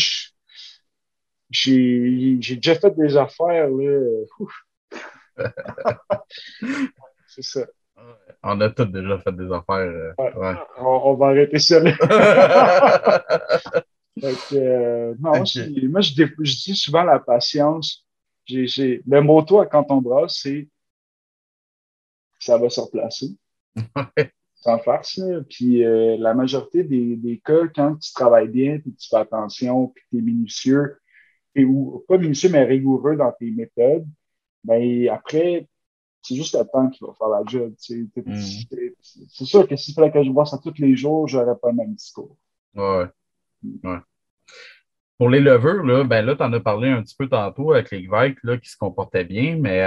[SPEAKER 2] j'ai déjà fait des affaires, là. C'est ça.
[SPEAKER 1] On a tous déjà fait des affaires.
[SPEAKER 2] Ouais.
[SPEAKER 1] Ouais.
[SPEAKER 2] On va arrêter ça là. Non,
[SPEAKER 1] OK.
[SPEAKER 2] moi, je dis souvent la patience. Le mot-toi quand on brasse, c'est ça va se replacer, sans farce. Là. Puis la majorité des cas, quand tu travailles bien, puis tu fais attention, puis tu es minutieux, ou pas minutieux, mais rigoureux dans tes méthodes, ben après, c'est juste le temps qui va faire la job.
[SPEAKER 1] Mhm.
[SPEAKER 2] C'est sûr que s'il fallait que je brasse ça tous les jours, j'aurais pas le même discours.
[SPEAKER 1] Ouais. Ouais. Pour les levures, là, ben là, tu en as parlé un petit peu tantôt avec les Grecs là, qui se comportaient bien, mais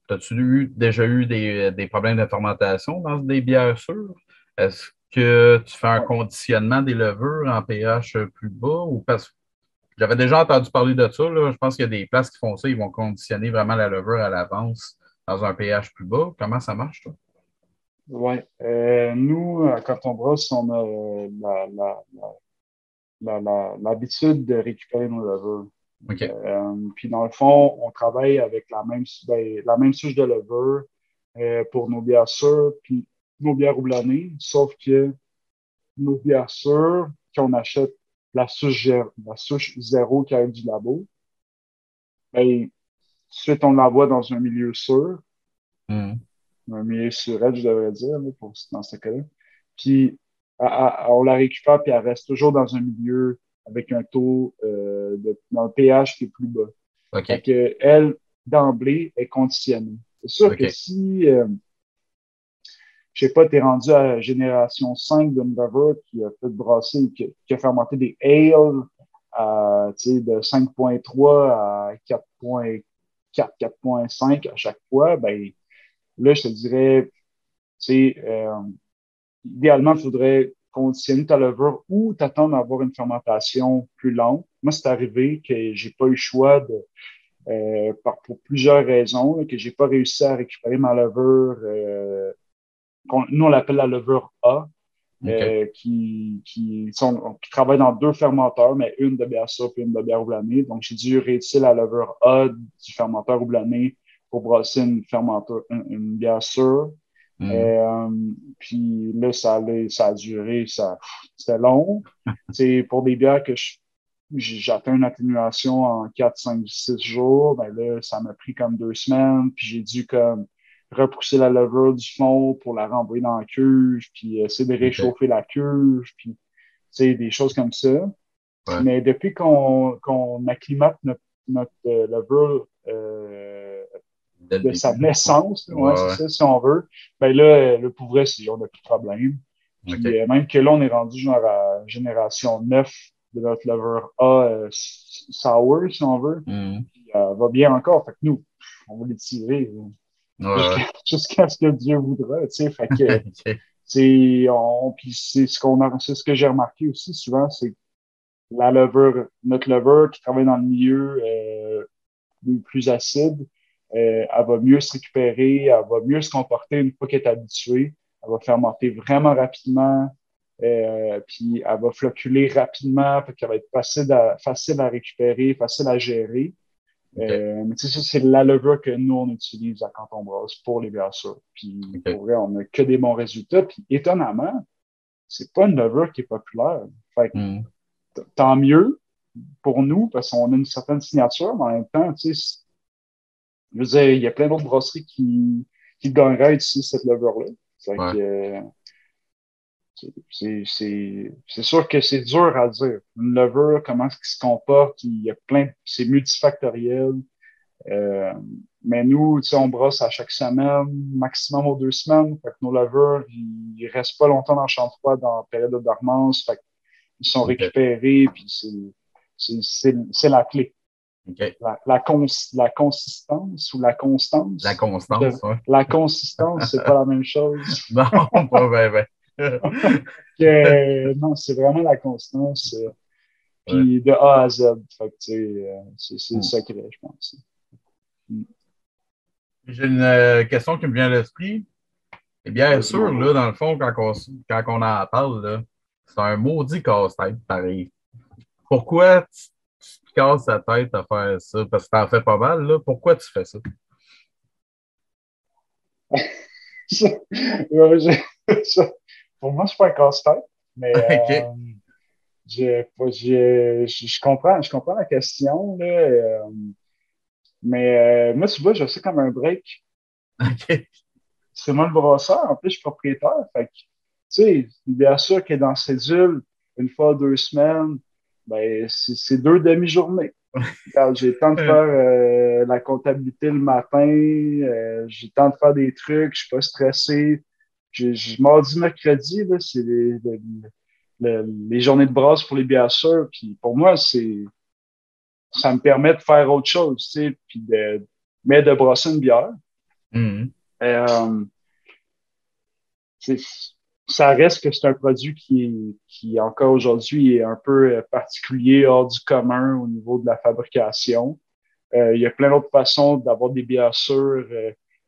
[SPEAKER 1] as-tu déjà eu des problèmes de fermentation dans des bières sûres? Est-ce que tu fais un
[SPEAKER 2] Ouais.
[SPEAKER 1] conditionnement des levures en pH plus bas ou parce que j'avais déjà entendu parler de ça, là. Je pense qu'il y a des places qui font ça, ils vont conditionner vraiment la levure à l'avance dans un pH plus bas. Comment ça marche, toi?
[SPEAKER 2] Ouais. Nous, quand on brosse, on a l'habitude de récupérer nos levures.
[SPEAKER 1] OK.
[SPEAKER 2] Puis dans le fond, on travaille avec la même souche de levure pour nos bières sûres puis nos bières houblonnées, sauf que nos bières sûres, qu'on achète la souche zéro qui arrive du labo, ben, ensuite, on l'envoie dans un milieu sûr,
[SPEAKER 1] Mhm.
[SPEAKER 2] un milieu surette, je devrais dire, là, dans ce cas-là. Puis, on la récupère, puis elle reste toujours dans un milieu avec un taux, dans le pH qui est plus bas. Fait
[SPEAKER 1] OK.
[SPEAKER 2] que, elle, d'emblée, est conditionnée. C'est sûr que
[SPEAKER 1] OK.
[SPEAKER 2] si, je sais pas, t'es rendu à la génération 5 d'une lever qui a fait brasser, qui a fermenté des ales, tu sais, de 5,3 à 4,4, 4,5 à chaque fois, ben, là, je te dirais, tu sais, idéalement, il faudrait conditionner ta levure ou t'attendre à avoir une fermentation plus lente. Moi, c'est arrivé que j'ai pas eu le choix pour plusieurs raisons, là, que j'ai pas réussi à récupérer ma levure, nous, on l'appelle la levure A,
[SPEAKER 1] OK.
[SPEAKER 2] qui travaille dans deux fermenteurs, mais une de bière sûre et une de bière houblonnée. Donc, j'ai dû réutiliser la levure A du fermenteur houblonné pour brasser une bière sûre.
[SPEAKER 1] Mhm.
[SPEAKER 2] Euh, puis là, ça a duré, c'était long. C'est pour des bières que j'ai atteint une atténuation en 4, 5, 6 jours. Ben là, ça m'a pris comme 2 semaines. Puis j'ai dû comme repousser la levure du fond pour la renvoyer dans la cuve, puis essayer de
[SPEAKER 1] OK.
[SPEAKER 2] réchauffer la cuve, puis des choses comme ça.
[SPEAKER 1] Ouais.
[SPEAKER 2] Mais depuis qu'on acclimate notre levure
[SPEAKER 1] Dès le
[SPEAKER 2] de sa
[SPEAKER 1] début.
[SPEAKER 2] naissance, là, ouais, c'est
[SPEAKER 1] Ouais,
[SPEAKER 2] ça, si on veut, ben là, le pour vrai, on n'a plus de problème.
[SPEAKER 1] ouais.
[SPEAKER 2] Puis
[SPEAKER 1] OK.
[SPEAKER 2] même que là, on est rendu genre à génération 9 de notre levure A sour, si on veut.
[SPEAKER 1] Mhm.
[SPEAKER 2] Puis, va bien encore. Fait que nous, on va l'étirer
[SPEAKER 1] Ouais,
[SPEAKER 2] jusqu'à
[SPEAKER 1] ouais.
[SPEAKER 2] jusqu'à ce que Dieu voudra, tu sais. Fait que
[SPEAKER 1] OK.
[SPEAKER 2] puis c'est ce que j'ai remarqué aussi souvent, c'est notre levure qui travaille dans le milieu plus acide, elle va mieux se récupérer, elle va mieux se comporter une fois qu'elle est habituée, elle va fermenter vraiment rapidement, puis elle va flocculer rapidement, fait qu'elle va être facile à récupérer, facile à gérer.
[SPEAKER 1] OK.
[SPEAKER 2] Mais tu sais, ça, c'est la levure que nous, on utilise à Canton Brasse pour les bières sûres. Puis
[SPEAKER 1] OK.
[SPEAKER 2] pour vrai, on n'a que des bons résultats. Puis étonnamment, c'est pas une levure qui est populaire. Fait
[SPEAKER 1] Mhm.
[SPEAKER 2] que tant mieux pour nous, parce qu'on a une certaine signature, mais en même temps, tu sais, je veux dire, il y a plein d'autres brasseries qui gagneraient à utiliser cette levure-là. Fait que,
[SPEAKER 1] Ouais.
[SPEAKER 2] c'est sûr que c'est dur à dire. Une levure, comment est-ce qu'il se comporte, il y a c'est multifactoriel. Euh, mais nous, tu sais, on brosse à chaque semaine, maximum aux 2 semaines. Fait que nos levures, ils restent pas longtemps dans le champ froid dans la période de dormance. Fait qu'ils sont
[SPEAKER 1] OK.
[SPEAKER 2] récupérés, puis c'est la clé.
[SPEAKER 1] OK.
[SPEAKER 2] La consistance ou la
[SPEAKER 1] La
[SPEAKER 2] constance.
[SPEAKER 1] constance, ouais.
[SPEAKER 2] La consistance, c'est pas la même chose.
[SPEAKER 1] Non, pas bien, ben.
[SPEAKER 2] Non, c'est vraiment la constance.
[SPEAKER 1] Ouais.
[SPEAKER 2] Puis de A à Z. Fait que, tu sais, c'est le
[SPEAKER 1] Hmm.
[SPEAKER 2] secret, je pense. Mm.
[SPEAKER 1] J'ai une question qui me vient à l'esprit. Eh bien
[SPEAKER 2] Vas-y,
[SPEAKER 1] sûr,
[SPEAKER 2] mon
[SPEAKER 1] là,
[SPEAKER 2] gars.
[SPEAKER 1] dans le fond, quand on en parle, là, c'est un maudit casse-tête, pareil. Pourquoi tu te casses la tête à faire ça? Parce que t'en fais pas mal, là. Pourquoi tu fais ça?
[SPEAKER 2] Ouais, pour moi, c'est pas un casse-tête, mais
[SPEAKER 1] OK.
[SPEAKER 2] je comprends la question, là, mais moi, tu vois, je sais comme un break.
[SPEAKER 1] OK.
[SPEAKER 2] C'est moi le brasseur, en plus, je suis propriétaire. Fait que, tu sais, bien sûr que dans cédule, une fois 2 semaines, ben, c'est 2 demi-journées. Regarde, j'ai le temps de faire la comptabilité le matin, j'ai le temps de faire des trucs, je suis pas stressé. Mardi, mercredi, là, c'est les journées de brasse pour les biasseurs. Puis pour moi, ça me permet de faire autre chose, tu sais, mais de brasser une bière.
[SPEAKER 1] Mhm.
[SPEAKER 2] Euh, c'est- Ça reste que c'est un produit qui encore aujourd'hui est un peu particulier, hors du commun au niveau de la fabrication. Il y a plein d'autres façons d'avoir des bières sûres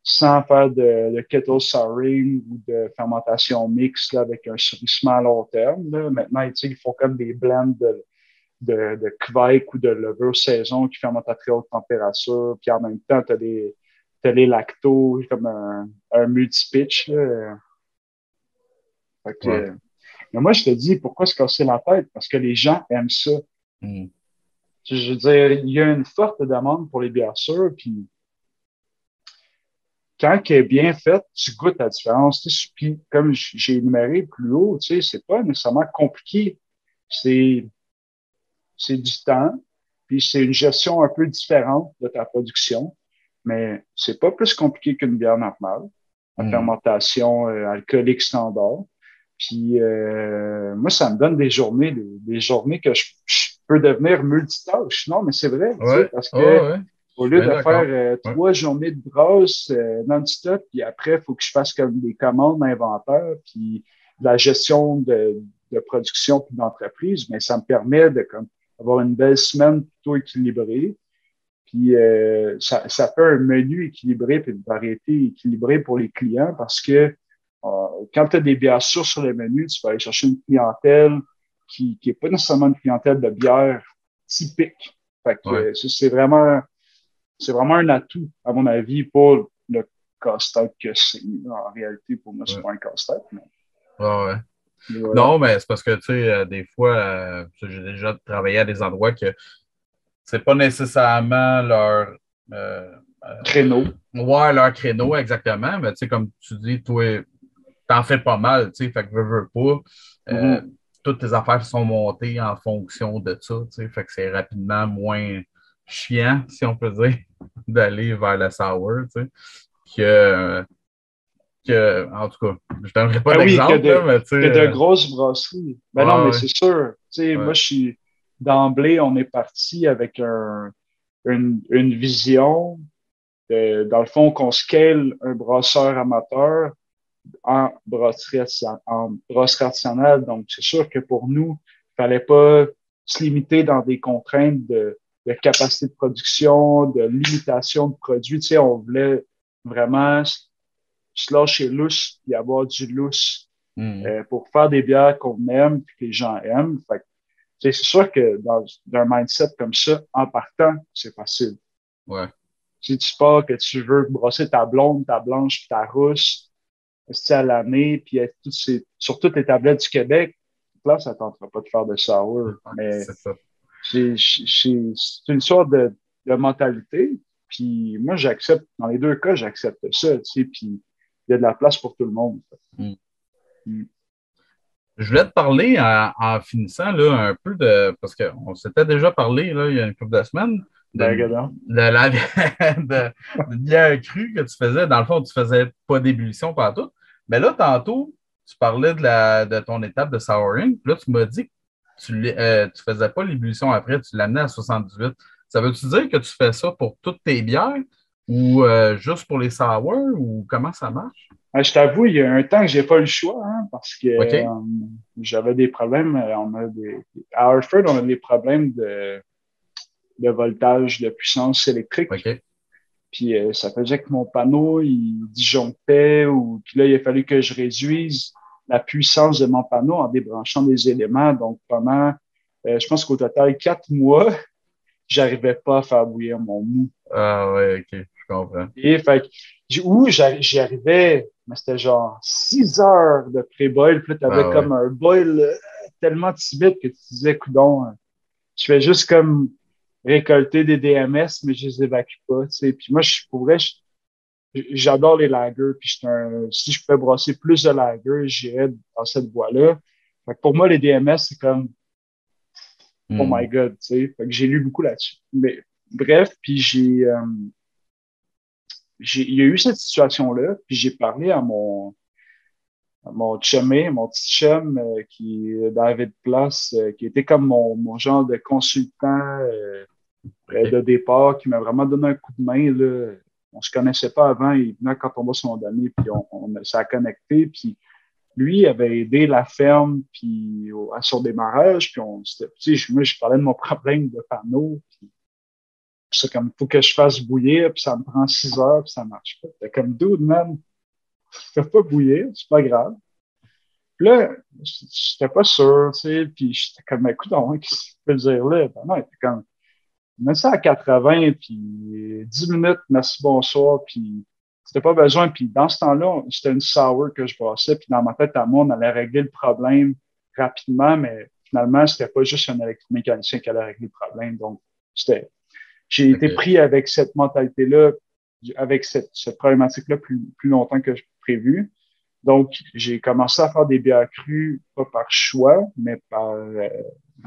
[SPEAKER 2] sans faire de kettle souring ou de fermentation mixte là, avec un surgissement à long terme. Là. Maintenant, tu sais, ils font comme des blends de Kveik ou de levure saison qui fermentent à très haute température. Puis en même temps, t'as les lactos comme un multi-pitch. Là. Fait
[SPEAKER 1] Ouais.
[SPEAKER 2] que, Mais moi, je te dis, pourquoi se casser la tête? Parce que les gens aiment ça.
[SPEAKER 1] Mm.
[SPEAKER 2] Je veux dire, il y a une forte demande pour les bières sûres, puis quand elle est bien faite, tu goûtes la différence. Tu sais, puis comme j'ai énuméré plus haut, tu sais, c'est pas nécessairement compliqué. C'est, c'est du temps, puis c'est une gestion un peu différente de ta production, mais c'est pas plus compliqué qu'une bière normale, en
[SPEAKER 1] Mm.
[SPEAKER 2] fermentation alcoolique standard. Puis moi, ça me donne des journées que je peux devenir multitâche. Non, mais c'est vrai, tu sais,
[SPEAKER 1] Ouais,
[SPEAKER 2] parce que
[SPEAKER 1] ouais,
[SPEAKER 2] au
[SPEAKER 1] je suis
[SPEAKER 2] lieu
[SPEAKER 1] bien
[SPEAKER 2] de faire
[SPEAKER 1] d'accord. Ouais.
[SPEAKER 2] 3 journées de brosse non-stop, puis après, il faut que je fasse comme des commandes d'inventaire, puis de la gestion de production puis d'entreprise, mais ça me permet de comme avoir une belle semaine plutôt équilibrée. Puis ça fait un menu équilibré puis une variété équilibrée pour les clients parce que quand tu as des bières sûres sur le menu, tu vas aller chercher une clientèle qui est pas nécessairement une clientèle de bière typique. Fait que
[SPEAKER 1] Ouais.
[SPEAKER 2] c'est vraiment un atout, à mon avis, pour le casse-tête que c'est. En réalité, pour moi, c'est
[SPEAKER 1] Ouais.
[SPEAKER 2] pas un casse-tête,
[SPEAKER 1] Ouais, ouais.
[SPEAKER 2] mais voilà.
[SPEAKER 1] Non, mais c'est parce que, tu sais, des fois, j'ai déjà travaillé à des endroits que c'est pas nécessairement leur, euh,
[SPEAKER 2] Créneau.
[SPEAKER 1] ouais, leur créneau exactement, mais tu sais, comme tu dis, toi, t'en fais pas mal, tu sais, fait que veux pas. euh,
[SPEAKER 2] Mhm.
[SPEAKER 1] Toutes tes affaires sont montées en fonction de ça, tu sais, fait que c'est rapidement moins chiant, si on peut dire, d'aller vers le sour, tu sais, que, en tout cas, je donnerai pas
[SPEAKER 2] Ben oui,
[SPEAKER 1] d'exemple, là, mais tu sais,
[SPEAKER 2] que de grosses brasseries. Ben non, mais
[SPEAKER 1] ouais,
[SPEAKER 2] c'est sûr. Tu sais, moi,
[SPEAKER 1] ouais,
[SPEAKER 2] je suis d'emblée, on est parti avec une vision dans le fond, qu'on scale un brasseur amateur en brasserie artisanale. Donc, c'est sûr que pour nous, il fallait pas se limiter dans des contraintes de capacité de production, de limitation de produits. Tu sais, on voulait vraiment se lâcher lousse et avoir du lousse
[SPEAKER 1] mhm,
[SPEAKER 2] pour faire des bières qu'on aime et que les gens aiment. Fait que, tu sais, c'est sûr que dans un mindset comme ça, en partant, c'est facile.
[SPEAKER 1] ouais,
[SPEAKER 2] Si tu pars que tu veux brosser ta blonde, ta blanche, puis ta rousse, à l'année, puis sur toutes les tablettes du Québec, là, ça ne tentera pas de faire de sour. Mais
[SPEAKER 1] c'est ça.
[SPEAKER 2] c'est une sorte de mentalité. Puis moi, j'accepte, dans les deux cas, j'accepte ça, tu sais, puis il y a de la place pour tout le monde.
[SPEAKER 1] Mhm.
[SPEAKER 2] Mm.
[SPEAKER 1] Je voulais te parler en finissant là, un peu de. Parce qu'on s'était déjà parlé là, il y a une couple de semaines de,
[SPEAKER 2] Ben, regarde.
[SPEAKER 1] de la de bière crue que tu faisais. Dans le fond, tu faisais pas d'ébullition partout. Mais là, tantôt, tu parlais de ton étape de souring. Puis là, tu m'as dit que tu faisais pas l'ébullition après, tu l'amenais à 78. Ça veut-tu dire que tu fais ça pour toutes tes bières ou juste pour les sour ou comment ça marche?
[SPEAKER 2] Je t'avoue, il y a un temps que j'ai pas eu le choix, hein, parce que
[SPEAKER 1] OK?
[SPEAKER 2] j'avais des problèmes. À Hartford, on a des problèmes de voltage, de puissance électrique.
[SPEAKER 1] OK.
[SPEAKER 2] Puis ça faisait que mon panneau, il disjonctait ou puis là, il a fallu que je réduise la puissance de mon panneau en débranchant des éléments. Donc pendant, je pense qu'au total, 4 mois, j'arrivais pas à faire bouillir mon mou.
[SPEAKER 1] Ah ouais, OK, je comprends.
[SPEAKER 2] Et fait que, j'y arrivais, mais c'était genre 6 heures de pré-boil. Puis là, tu avais
[SPEAKER 1] Ah ouais.
[SPEAKER 2] comme un boil tellement timide que tu disais, coudon, je fais juste comme récolter des DMS, mais je les évacue pas. Tu sais. Puis moi, pourrais, j'adore les lagers. Puis si je pouvais brasser plus de lagers, j'irais dans cette voie-là. Fait que pour moi, les DMS, c'est comme, oh my
[SPEAKER 1] Hmm.
[SPEAKER 2] God, tu sais. Fait que j'ai lu beaucoup là-dessus. Mais bref, puis il y a eu cette situation-là, puis j'ai parlé à mon chumé, mon petit chum, qui est David Place, qui était comme mon genre de consultant
[SPEAKER 1] OK.
[SPEAKER 2] de départ, qui m'a vraiment donné un coup de main. Là. On se connaissait pas avant, il venait quand on va se donné, puis ça a connecté, puis lui avait aidé la ferme puis à son démarrage, puis moi, je parlais de mon problème de panneau, puis c'est comme, il faut que je fasse bouillir, puis ça me prend 6 heures, puis ça marche pas. C'était comme, dude, man, fais pas bouillir, c'est pas grave. Puis là, j'étais pas sûr, tu sais, puis j'étais comme, écoute, qu'est-ce que tu peux dire là? Ben non, il était comme, mets ça à 80, puis 10 minutes, merci, bonsoir, puis C'était pas besoin. Puis dans ce temps-là, c'était une sour que je brassais. Puis dans ma tête, à moi, on allait régler le problème rapidement, mais finalement, c'était pas juste un électromécanicien qui allait régler le problème. Donc, j'ai été pris avec cette mentalité-là, avec cette problématique-là plus longtemps que prévu. Donc, j'ai commencé à faire des bières crues, pas par choix, mais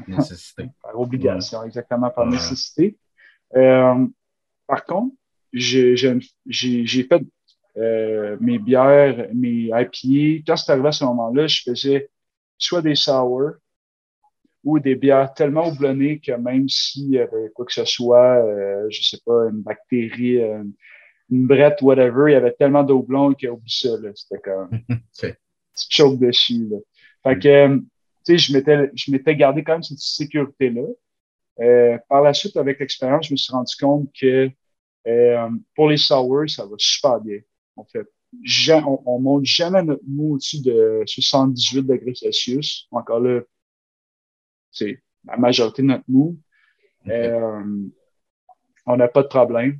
[SPEAKER 1] nécessité.
[SPEAKER 2] par obligation, exactement, par nécessité. Par contre, j'ai fait mes bières, mes IPA. Quand c'est arrivé à ce moment-là, je faisais soit des sour ou des bières tellement houblonnées que même s'il y avait quoi que ce soit, je sais pas, une bactérie, une brette, whatever, il y avait tellement de houblon qu'il oublie ça. C'était comme
[SPEAKER 1] Okay.
[SPEAKER 2] tu choques dessus. Là. Fait que, tu sais, je m'étais gardé quand même cette sécurité-là. Par la suite, avec l'expérience, je me suis rendu compte que pour les sours, ça va super bien. En fait, on monte jamais notre mou au-dessus de 78 degrés Celsius. Encore là, c'est la majorité de notre mou. On n'a pas de problème.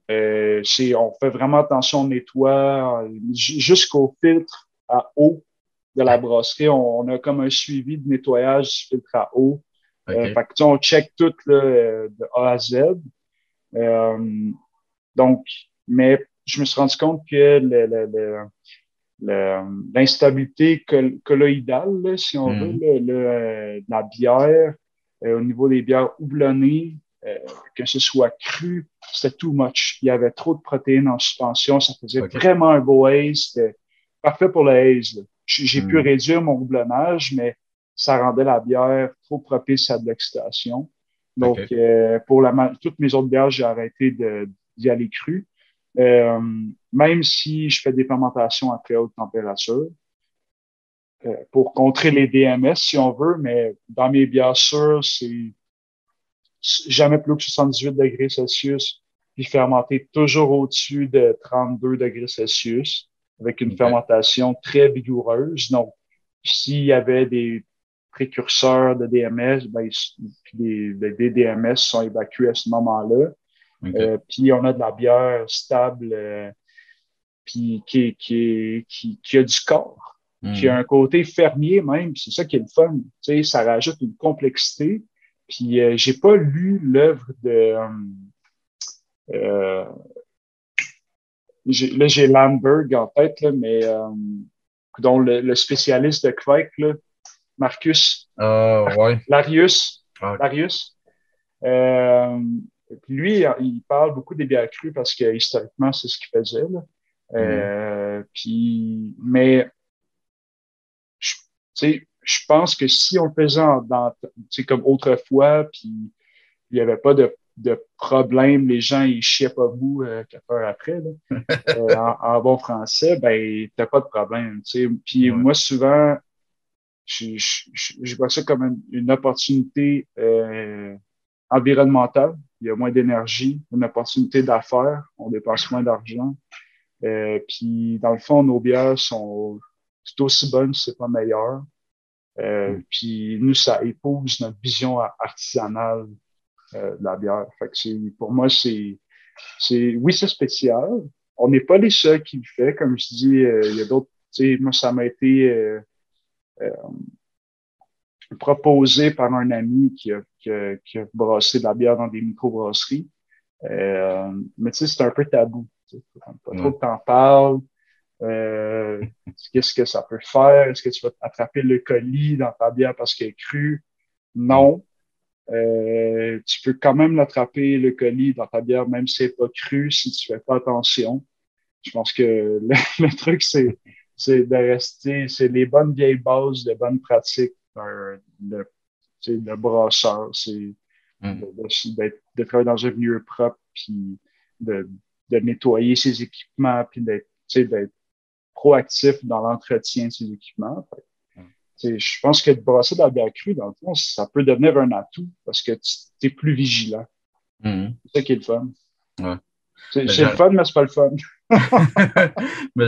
[SPEAKER 2] On fait vraiment attention, on nettoie jusqu'au filtre à eau de la brasserie. On a comme un suivi de nettoyage du filtre à eau. Fait que, on check tout là, de A à Z. Donc, mais je me suis rendu compte que l'instabilité colloïdale, là, si on veut, la bière, au niveau des bières houblonnées, que ce soit cru, c'était too much. Il y avait trop de protéines en suspension. Ça faisait vraiment un beau haze. C'était parfait pour le haze. J'ai pu réduire mon houblonnage, mais ça rendait la bière trop propice à de l'oxydation. Donc, pour toutes mes autres bières, j'ai arrêté d'y aller cru. Même si je fais des fermentations à très haute température, pour contrer les DMS, si on veut, mais dans mes bières sûres, c'est jamais plus que 78 degrés Celsius, puis fermenté toujours au-dessus de 32 degrés Celsius, avec une fermentation très vigoureuse. Donc, s'il y avait des précurseurs de DMS, ben, des DMS sont évacués à ce moment-là. Puis on a de la bière stable, puis qui a du corps, qui a un côté fermier même. C'est ça qui est le fun. Tu sais, ça rajoute une complexité. Puis j'ai pas lu l'œuvre de j'ai Lamberg en tête, là, mais dont le spécialiste de Quake, là, Marcus Larius. Larius. Lui, il parle beaucoup des bières crues parce que historiquement, c'est ce qu'il faisait. Là. Mais je pense que si on le faisait comme autrefois, puis il n'y avait pas de problème, les gens ils chiaient pas vous 4 heures après, là, en bon français, ben t'as pas de problème. Puis moi, souvent, je vois ça comme une opportunité environnementale. Il y a moins d'énergie, une opportunité d'affaires, on dépense moins d'argent. Puis dans le fond, nos bières sont tout aussi bonnes, si c'est pas meilleur. Puis nous, ça épouse notre vision artisanale de la bière. Fait que pour moi, oui, c'est spécial. On n'est pas les seuls qui le fait. Comme je dis, il y a d'autres, moi, ça m'a été proposé par un ami qui a brassé de la bière dans des microbrasseries. Mais tu sais, c'est un peu tabou. Pas trop que t'en parles. Qu'est-ce que ça peut faire? Est-ce que tu vas attraper le colis dans ta bière parce qu'elle est crue? Non. Tu peux quand même l'attraper, le colis, dans ta bière, même si c'est pas cru, si tu fais pas attention. Je pense que le truc, c'est de rester, c'est les bonnes vieilles bases de bonnes pratiques de brasseur. C'est de travailler dans un milieu propre, puis de nettoyer ses équipements, puis d'être proactif dans l'entretien de ses équipements. Je pense que de brasser de la bière crue, dans le fond, ça peut devenir un atout parce que tu es plus vigilant. C'est ça qui est le fun.
[SPEAKER 1] Ouais.
[SPEAKER 2] C'est le fun, mais c'est pas le fun.
[SPEAKER 1] Mais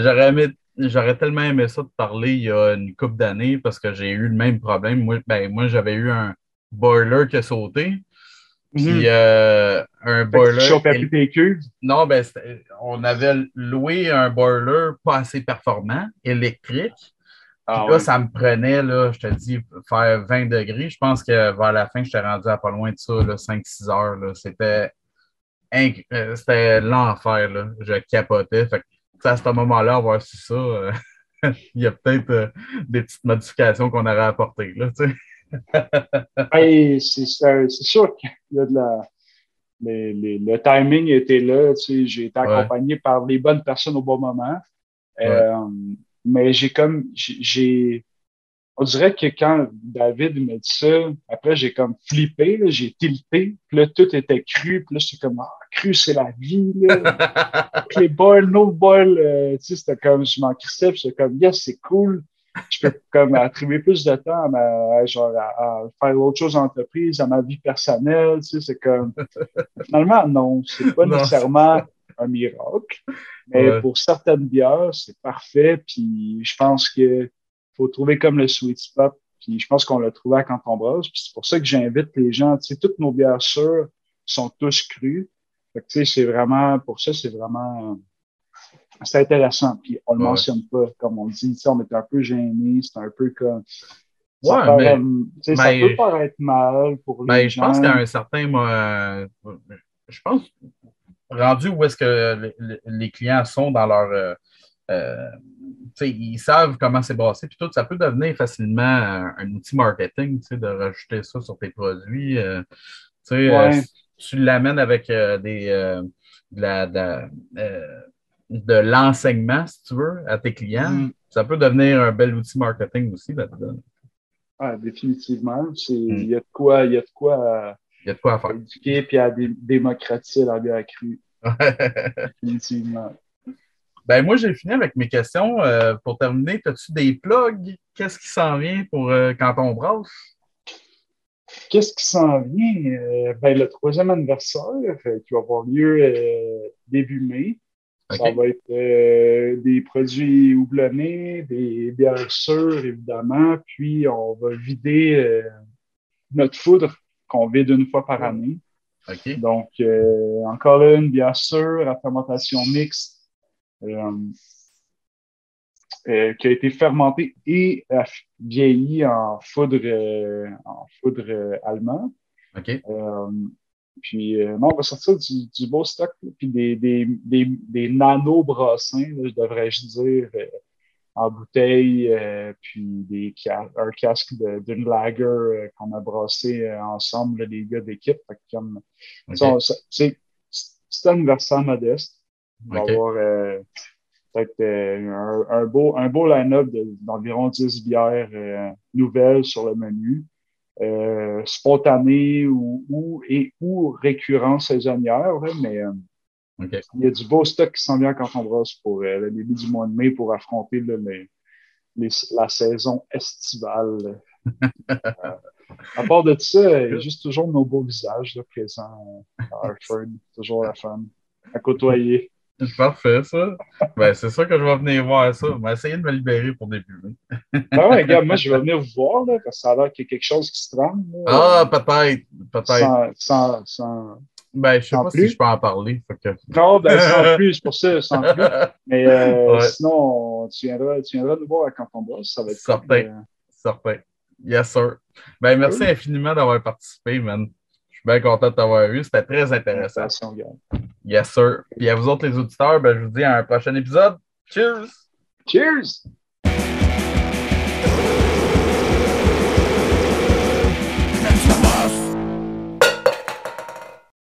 [SPEAKER 1] j'aurais tellement aimé ça de parler il y a une couple d'années parce que j'ai eu le même problème. Moi, j'avais eu un boiler qui a sauté. Puis un
[SPEAKER 2] Fait que tu
[SPEAKER 1] boiler.
[SPEAKER 2] chauffais plus tes cuves.
[SPEAKER 1] Non, ben, on avait loué un boiler pas assez performant, électrique. Puis
[SPEAKER 2] Ah
[SPEAKER 1] là,
[SPEAKER 2] ouais.
[SPEAKER 1] ça me prenait, là, je te dis, faire 20 degrés. Je pense que vers la fin, j'étais rendu à pas loin de ça, 5-6 heures. Là. C'était l'enfer. Là. Je capotais. Fait que, à ce moment-là, avoir su ça, il y a peut-être des petites modifications qu'on aurait apportées. Là, tu sais.
[SPEAKER 2] Hey, c'est sûr qu'il y a de la. Le timing était là. Tu sais, j'ai été
[SPEAKER 1] Ouais,
[SPEAKER 2] accompagné par les bonnes personnes au bon moment.
[SPEAKER 1] ouais.
[SPEAKER 2] Mais on dirait que quand David m'a dit ça, après j'ai comme flippé, là, j'ai tilté, puis là tout était cru, puis là j'étais comme ah, cru c'est la vie là. Les boils, no boils, tu sais, c'était comme je m'en crissais, puis j'étais comme yes c'est cool. Je peux comme attribuer plus de temps à faire autre chose en entreprise, à ma vie personnelle, tu sais, c'est comme finalement non, c'est pas
[SPEAKER 1] Non,
[SPEAKER 2] nécessairement un miracle, mais
[SPEAKER 1] ouais,
[SPEAKER 2] pour certaines bières c'est parfait, puis je pense que faut trouver comme le sweet spot. Puis je pense qu'on l'a trouvé à Canton Brosse. Puis c'est pour ça que j'invite les gens. Tu sais, toutes nos bières sûres sont tous crues. Fait que, tu sais, c'est vraiment, pour ça, c'est intéressant. Puis on le
[SPEAKER 1] ouais.
[SPEAKER 2] mentionne pas, comme on dit. Tu sais, on est un peu gêné. C'est un peu comme, ça
[SPEAKER 1] Ouais,
[SPEAKER 2] paraît,
[SPEAKER 1] mais,
[SPEAKER 2] tu sais, ça peut
[SPEAKER 1] mais,
[SPEAKER 2] paraître mal pour les
[SPEAKER 1] mais je pense qu'à
[SPEAKER 2] gens.
[SPEAKER 1] un certain je pense, rendu où est-ce que les clients sont dans leur. Tu sais, ils savent comment c'est brassé, puis tout, ça peut devenir facilement un outil marketing, tu sais, de rajouter ça sur tes produits. Tu sais,
[SPEAKER 2] Ouais.
[SPEAKER 1] si tu l'amènes avec de de l'enseignement, si tu veux, à tes clients,
[SPEAKER 2] Mhm.
[SPEAKER 1] ça peut devenir un bel outil marketing aussi là-dedans.
[SPEAKER 2] Ouais, définitivement.
[SPEAKER 1] Hmm.
[SPEAKER 2] Il y a de quoi
[SPEAKER 1] Il y a de quoi à
[SPEAKER 2] à
[SPEAKER 1] faire.
[SPEAKER 2] éduquer puis à démocratiser la bière crue. Définitivement.
[SPEAKER 1] Ben moi, j'ai fini avec mes questions. Pour terminer, as-tu des plugs? Qu'est-ce qui s'en vient pour quand on brasse?
[SPEAKER 2] Qu'est-ce qui s'en vient? Ben, le troisième anniversaire qui va avoir lieu début mai. Ça
[SPEAKER 1] OK?
[SPEAKER 2] va être des produits houblonnés, des bières sûres, évidemment. Puis, on va vider notre foudre qu'on vide une fois par année.
[SPEAKER 1] OK?
[SPEAKER 2] Donc, encore là, une bière sûre à fermentation mixte euh, qui a été fermentée et vieillie en foudre allemand.
[SPEAKER 1] OK?
[SPEAKER 2] Euh, Puis, non, on va sortir du beau stock, là, puis des nano-brassins, là, je devrais-je dire, en bouteille, puis un casque d'une lager qu'on a brassé ensemble, là, les gars d'équipe. Fait que comme,
[SPEAKER 1] OK?
[SPEAKER 2] c'est un anniversaire modeste. On va
[SPEAKER 1] OK?
[SPEAKER 2] avoir peut-être un beau line-up d'environ 10 bières nouvelles sur le menu spontanée ou récurrente saisonnière, là, mais
[SPEAKER 1] OK?
[SPEAKER 2] il y a du beau stock qui s'en vient quand on brasse pour le début du mois de mai pour affronter là, la saison estivale. Euh, à part de ça, il y a juste toujours nos beaux visages là, présents à Hartford. Toujours la fun à côtoyer.
[SPEAKER 1] Parfait, ça. Ben, c'est ça que je vais venir voir ça. Je vais essayer de me libérer pour début mai.
[SPEAKER 2] Ben ouais, gars, moi, je vais venir vous voir là, parce que ça a l'air qu'il y a quelque chose qui se trame là,
[SPEAKER 1] Ah, peut-être, peut-être. Ben, je sais
[SPEAKER 2] sans
[SPEAKER 1] pas si je
[SPEAKER 2] plus.
[SPEAKER 1] peux en parler. Fait que...
[SPEAKER 2] Non, ben sans plus, pour ça, sans plus. Mais
[SPEAKER 1] Ouais,
[SPEAKER 2] sinon, tu viendras nous voir à Canton Brosse, ça va être cool.
[SPEAKER 1] certain, certain. Yes, sir. Ben, merci
[SPEAKER 2] Cool.
[SPEAKER 1] infiniment d'avoir participé, man. Je suis bien content de t'avoir eu. C'était très intéressant.
[SPEAKER 2] Invitation, gars.
[SPEAKER 1] Yes, sir. Puis à vous autres, les auditeurs, ben, je vous dis à un prochain épisode. Cheers!
[SPEAKER 2] Cheers!